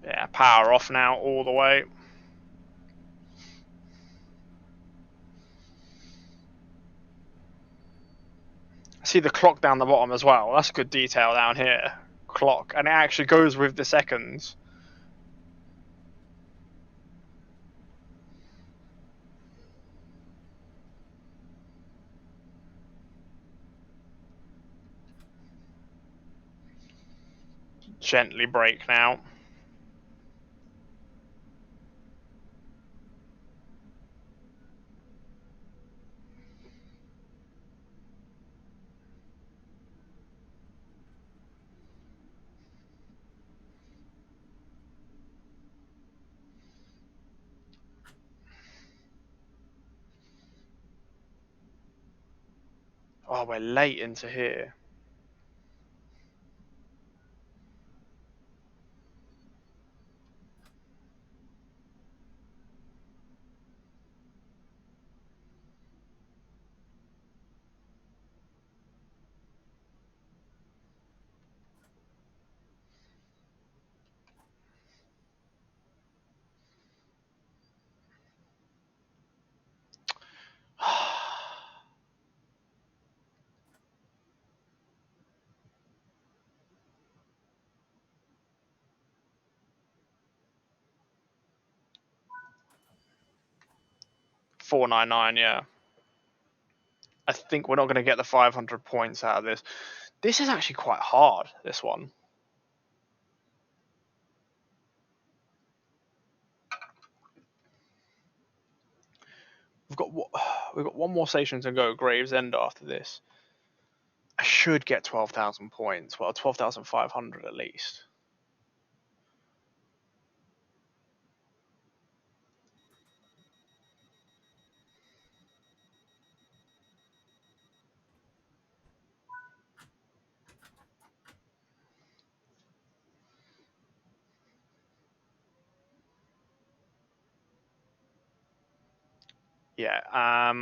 Yeah, power off now all the way. See the clock down the bottom as well. That's good detail down here. Clock, and it actually goes with the seconds. Gently brake now. Oh, we're late into here. $499, yeah. I think we're not going to get the 500 points out of this. This is actually quite hard, this one. We've got one more station to go, Gravesend, after this. I should get 12,000 points. Well, 12,500 at least. Yeah.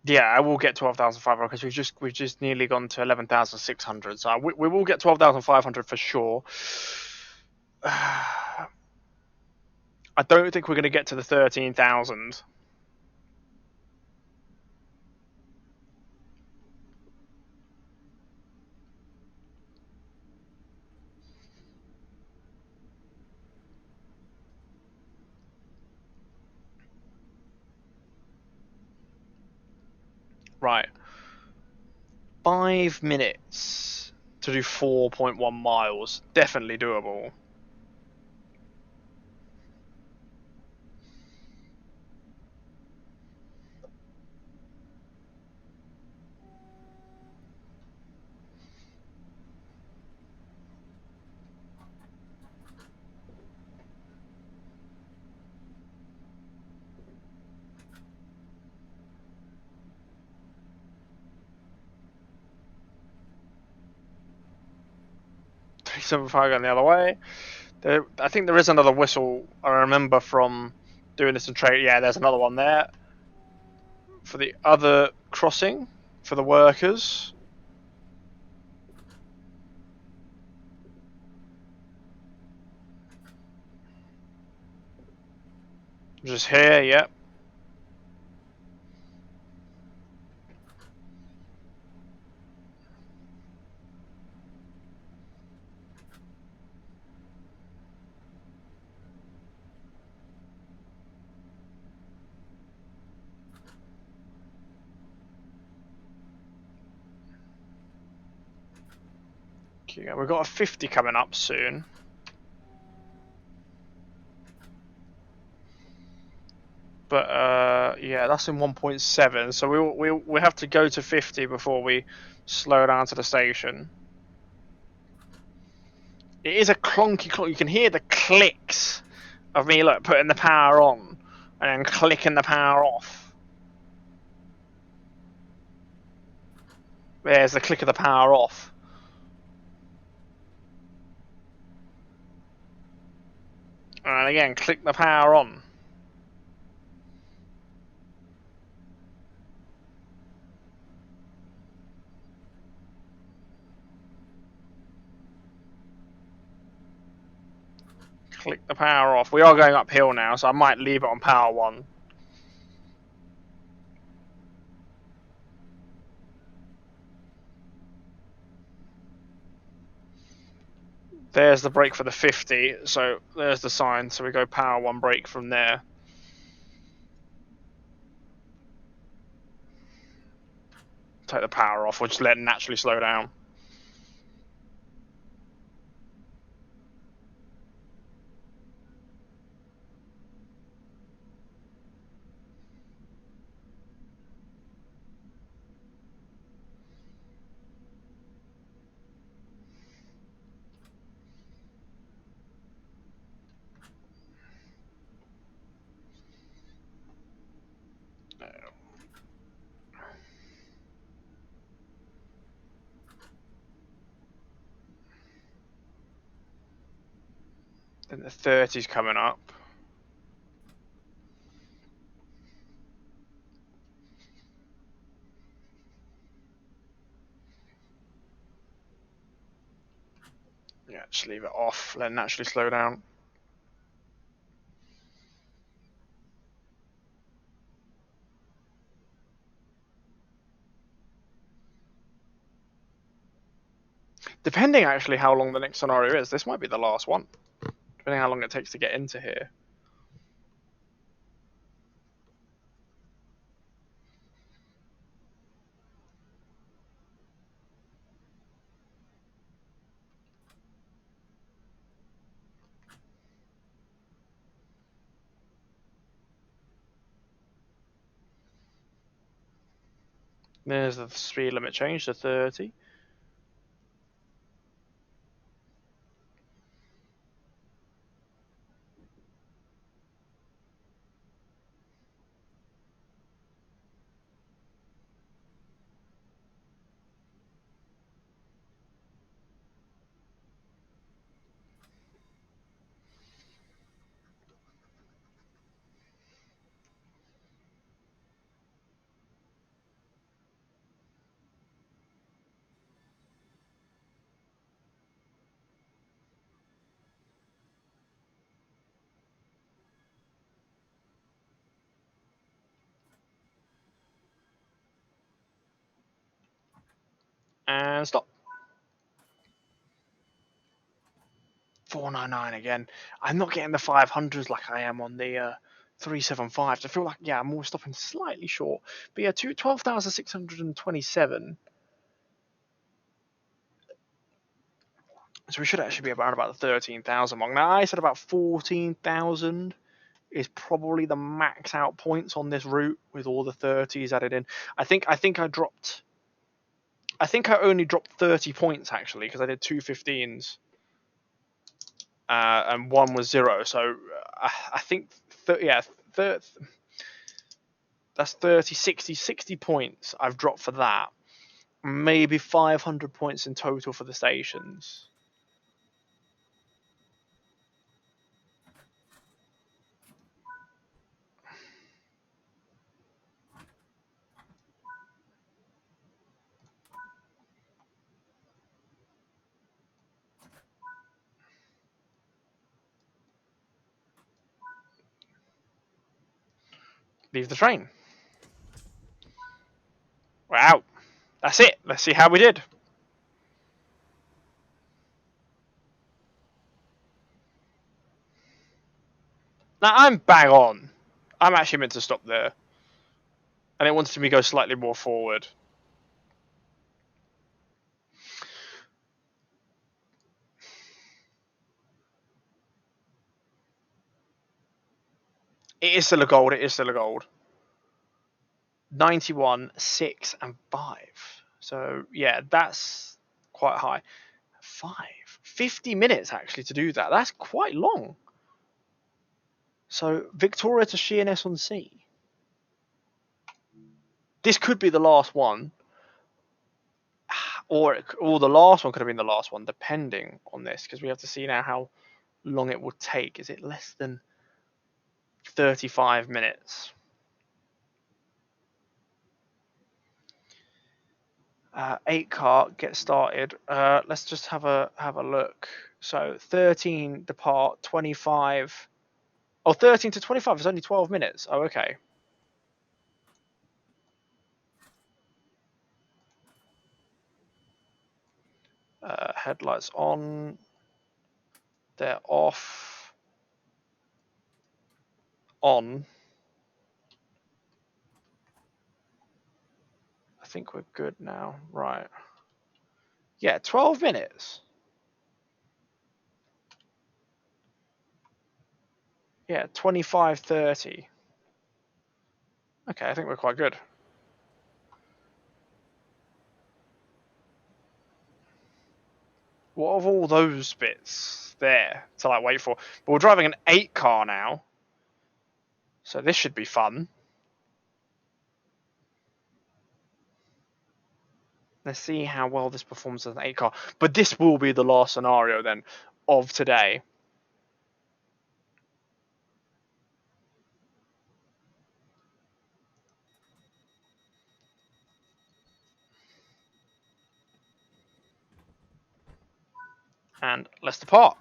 Yeah, I will get 12,500 because we've just nearly gone to 11,600. So we will get 12,500 for sure. I don't think we're going to get to the 13,000. Right. 5 minutes to do 4.1 miles. Definitely doable. $375 going the other way. I think there is another whistle. I remember from doing this in trade. Yeah, there's another one there for the other crossing for the workers. Just here, yep. Okay, we've got a 50 coming up soon. But yeah, that's in 1.7. So we have to go to 50 before we slow down to the station. It is a clunky clock. You can hear the clicks of me like putting the power on and then clicking the power off. There's the click of the power off. And again, click the power on. click the power off. We are going uphill now, so I might leave it on power 1. There's the brake for the 50, so there's the sign, so we go power 1 brake from there. Take the power off, we'll just let it naturally slow down. Then the 30's coming up. Yeah, just leave it off, let it naturally slow down. Depending actually how long the next scenario is, this might be the last one. Depending how long it takes to get into here. There's the speed limit change to 30. And stop. 499 again. I'm not getting the 500s like I am on the 375s. I feel like, yeah, I'm always stopping slightly short. But yeah, 12,627. So we should actually be around about the 13,000 mark. Now, I said about 14,000 is probably the max out points on this route with all the 30s added in. I think I only dropped 30 points actually because I did 2 15s. And one was 0. So I think, that's 30, 60 points I've dropped for that. Maybe 500 points in total for the stations. Leave the train. We're out. That's it. Let's see how we did. Now, I'm bang on. I'm actually meant to stop there. And it wanted me to go slightly more forward. It is still a gold. It is still a gold. 91, 6, and 5. So, yeah, that's quite high. 50 minutes, actually, to do that. That's quite long. So, Victoria to Sheerness-on-Sea. This could be the last one. Or the last one could have been the last one, depending on this, because we have to see now how long it will take. Is it less than 35 minutes? 8 car, get started. Let's just have a look. So 13 depart, 25. Oh, 13 to 25 is only 12 minutes. Oh, okay. Headlights on. They're off. On. I think we're good now. Right. Yeah, 12 minutes. Yeah, 25:30. Okay, I think we're quite good. What of all those bits there to like wait for? But we're driving an 8 car now, so this should be fun. Let's see how well this performs as an 8 car. But this will be the last scenario then of today. And let's depart.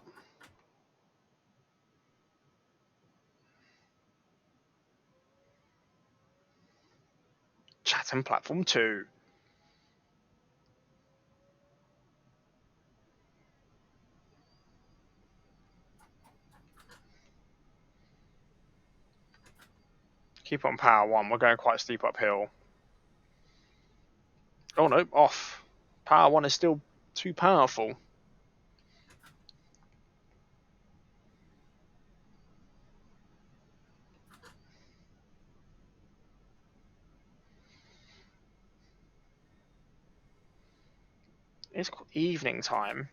Chatham Platform 2. Keep on power 1. We're going quite steep uphill. Oh no, off. Power 1 is still too powerful. It's evening time.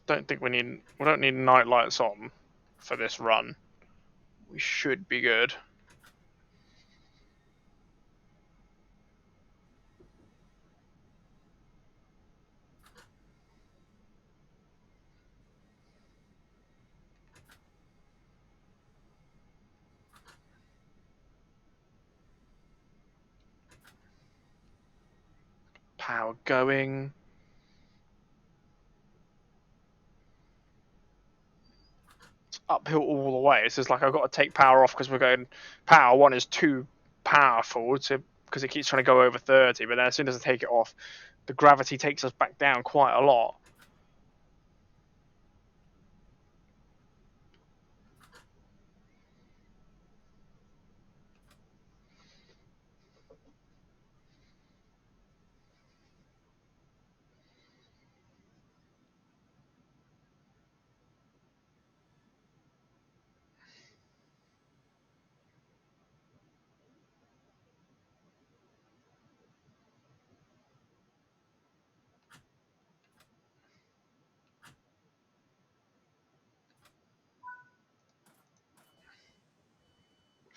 Don't think we don't need night lights on for this run. We should be good. Power going. It's uphill all the way. It's just like I've got to take power off because we're going. Power 1 is too powerful because it keeps trying to go over 30. But then as soon as I take it off, the gravity takes us back down quite a lot.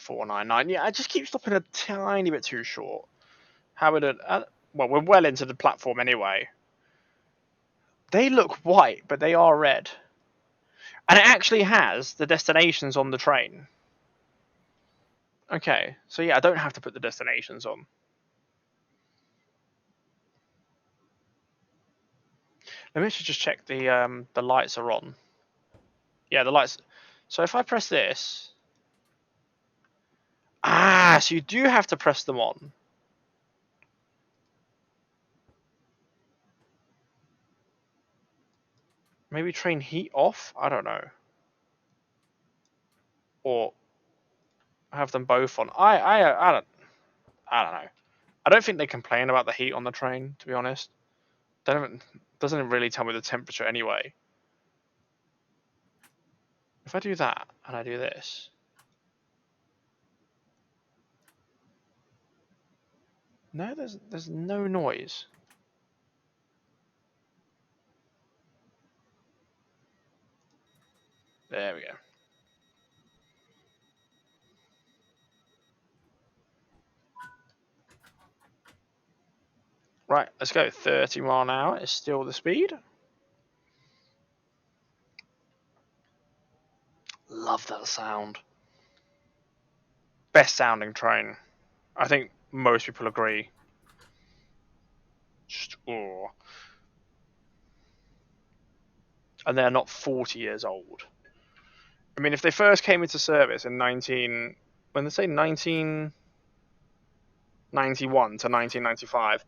.499. Yeah, I just keep stopping a tiny bit too short. How would it? Well, we're well into the platform anyway. They look white, but they are red. And it actually has the destinations on the train. Okay, so yeah, I don't have to put the destinations on. Let me just check the lights are on. Yeah, the lights. So if I press this, so you do have to press them on. Maybe train heat off. I don't know. Or have them both on. I don't know. I don't think they complain about the heat on the train. To be honest, doesn't really tell me the temperature anyway. If I do that and I do this, no, there's no noise. There we go. Right, let's go. 30 mile an hour is still the speed. Love that sound. Best sounding train. I think most people agree. Just, oh. And they're not 40 years old. I mean, if they first came into service in when they say 1991 to 1995,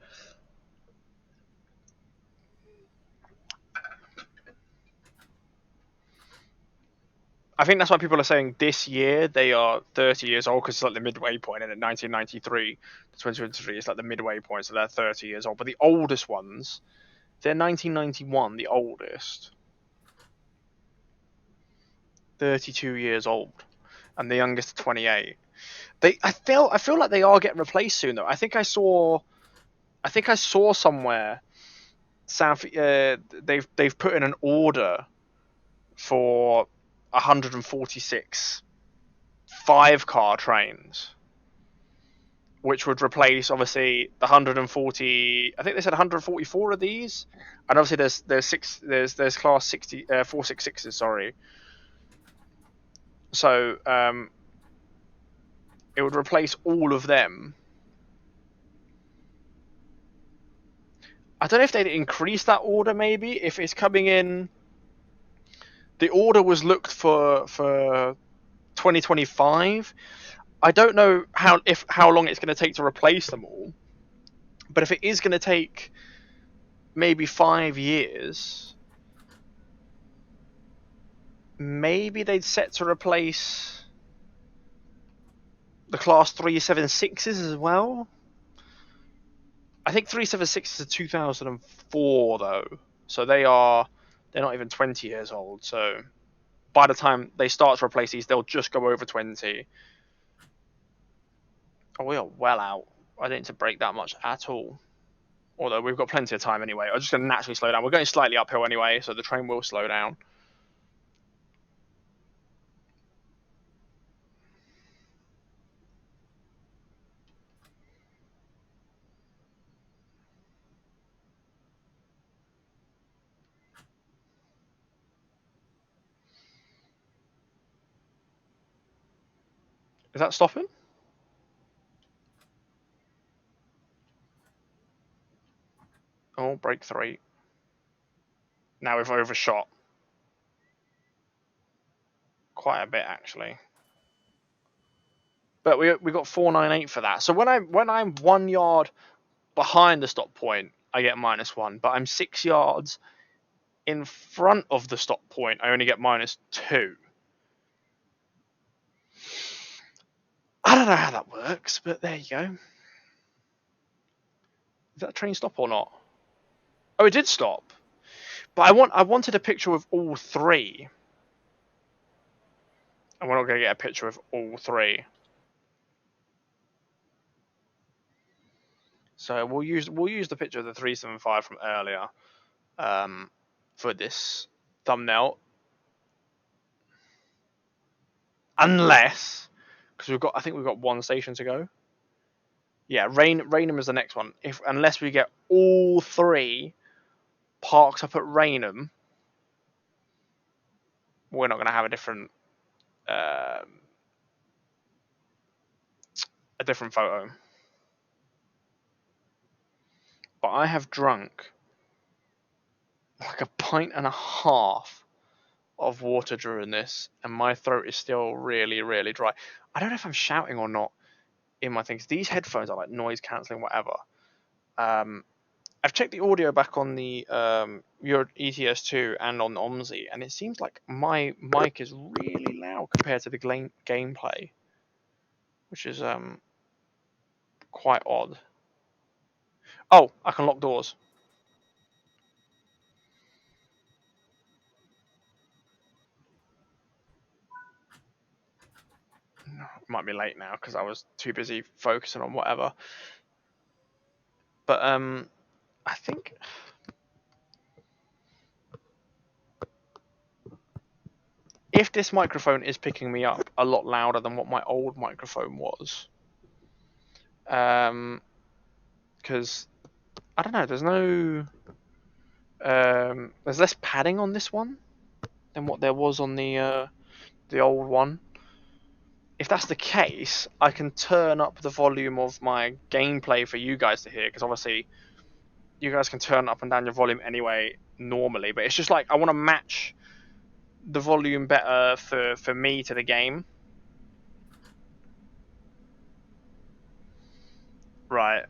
I think that's why people are saying this year they are 30 years old, because it's like the midway point, and at 1993 to 2023 it's like the midway point, so they're 30 years old. But the oldest ones, they're 1991, the oldest, 32 years old, and the youngest 28. I feel like they are getting replaced soon though. I think I saw somewhere they've put in an order for 146 5-car trains, which would replace obviously the 140. I think they said 144 of these, and obviously there's class 60 466s. Sorry, so it would replace all of them. I don't know if they'd increase that order. Maybe if it's coming in, the order was looked for 2025. I don't know how long it's going to take to replace them all, but if it is going to take maybe 5 years, maybe they'd set to replace the class 376s as well. I think 376s are 2004 though, so they're not even 20 years old. So by the time they start to replace these, they'll just go over 20. Oh, we are well out. I didn't need to break that much at all. Although we've got plenty of time anyway. I'm just going to naturally slow down. We're going slightly uphill anyway, so the train will slow down. Is that stopping? Oh, break 3. Now we've overshot quite a bit actually. But we got 498 for that. So when I'm 1 yard behind the stop point, I get -1. But I'm 6 yards in front of the stop point, I only get -2. I don't know how that works, but there you go. Did that train stop or not? Oh, it did stop. But I wanted a picture of all 3. And we're not going to get a picture of all 3. So we'll use the picture of the 375 from earlier for this thumbnail. Unless, because I think we've got 1 station to go. Yeah, Rainham is the next one. Unless we get all 3 parks up at Rainham, we're not going to have a different photo. But I have drunk like a pint and a half of water during this, and my throat is still really, really dry. I don't know if I'm shouting or not in my things. These headphones are like noise cancelling, whatever. I've checked the audio back on the Euro ETS2 and on OMSI, and it seems like my mic is really loud compared to the gameplay, which is quite odd. Oh, I can lock doors. It might be late now because I was too busy focusing on whatever. But I think if this microphone is picking me up a lot louder than what my old microphone was, because I don't know, there's less padding on this one than what there was on the old one. if that's the case, I can turn up the volume of my gameplay for you guys to hear, because obviously you guys can turn up and down your volume anyway normally, but it's just like I want to match the volume better for me to the game. Right.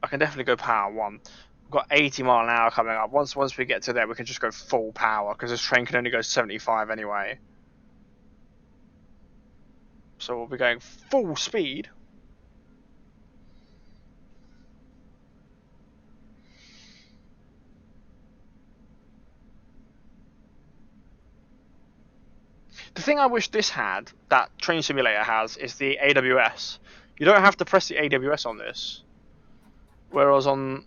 I can definitely go power 1. We've got 80 mile an hour coming up. Once we get to there, we can just go full power, because this train can only go 75 anyway. So we'll be going full speed. The thing I wish this had, that Train Simulator has, is the AWS. You don't have to press the AWS on this. Whereas on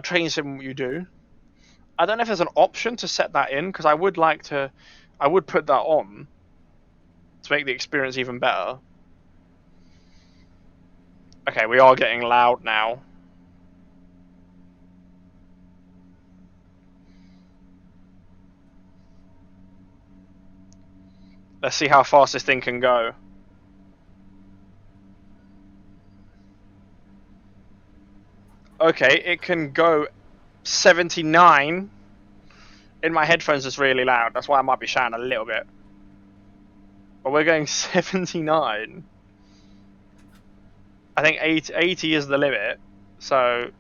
Train Sim you do. I don't know if there's an option to set that in, because I would put that on to make the experience even better. Okay, we are getting loud now. Let's see how fast this thing can go. Okay, it can go 79. In my headphones, it's really loud. That's why I might be shouting a little bit. But we're going 79. I think 80 is the limit. So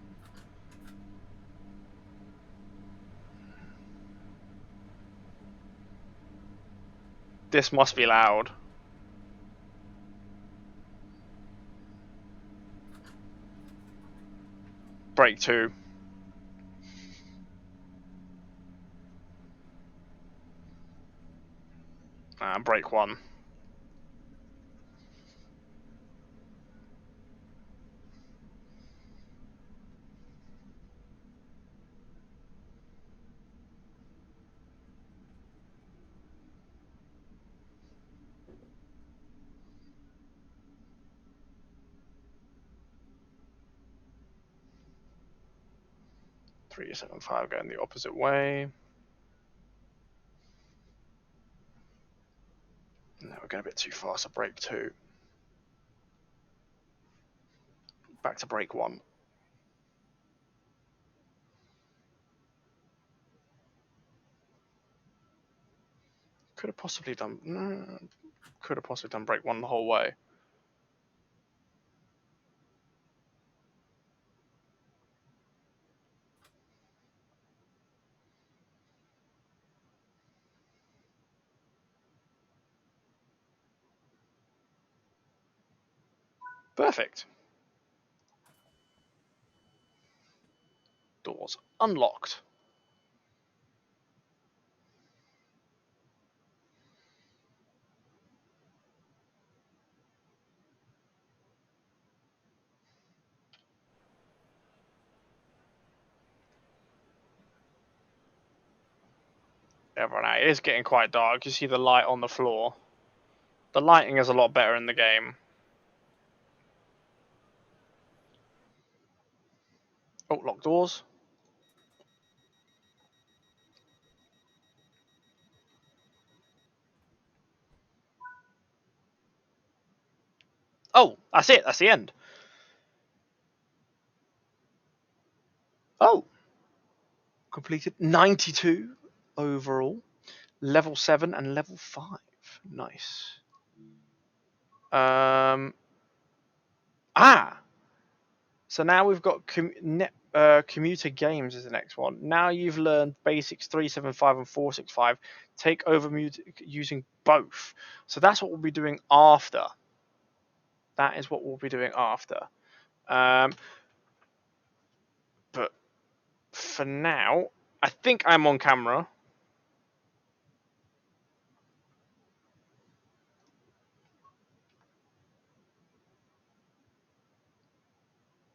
this must be loud. Break 2. Break 1. Three 7 5 going the opposite way. No, we're going a bit too fast at break 2. Back to break 1. Could have possibly done break 1 the whole way. Perfect. Doors unlocked. Everyone out. It is getting quite dark. You see the light on the floor. The lighting is a lot better in the game. Oh, locked doors. Oh, that's it. That's the end. Oh. Completed 92 overall. Level 7 and level 5. Nice. So now we've got commuter games is the next one. Now you've learned basics 375 and 465. Take over music using both. So that's what we'll be doing after. That is what we'll be doing after. But for now, I think I'm on camera.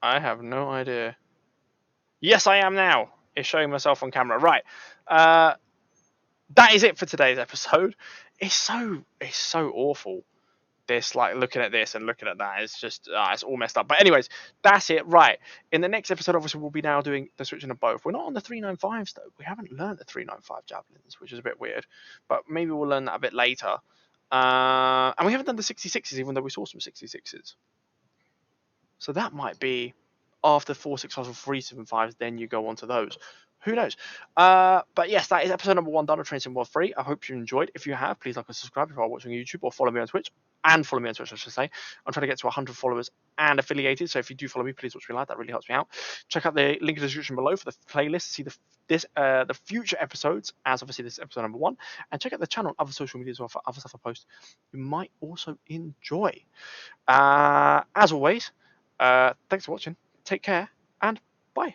I have no idea. Yes, I am now. It's showing myself on camera. Right. That is it for today's episode. It's so awful this, like looking at this and looking at that, it's just it's all messed up. But anyways, that's it. Right, in the next episode, obviously we'll be now doing the switching of both. We're not on the 395s though. We haven't learned the 395 javelins, which is a bit weird, but maybe we'll learn that a bit later. And we haven't done the 66s, even though we saw some 66s. So that might be after 465s or 375s, then you go on to those. Who knows? But yes, that is episode number 1 done of Train Sim World 3. I hope you enjoyed. If you have, please like and subscribe if you are watching on YouTube, or follow me on Twitch. And follow me on Twitch, I should say. I'm trying to get to 100 followers and affiliated. So if you do follow me, please watch me live. That really helps me out. Check out the link in the description below for the playlist to see the future episodes, as obviously this is episode number 1. And check out the channel on other social media as well for other stuff I post you might also enjoy. As always, thanks for watching. Take care and bye.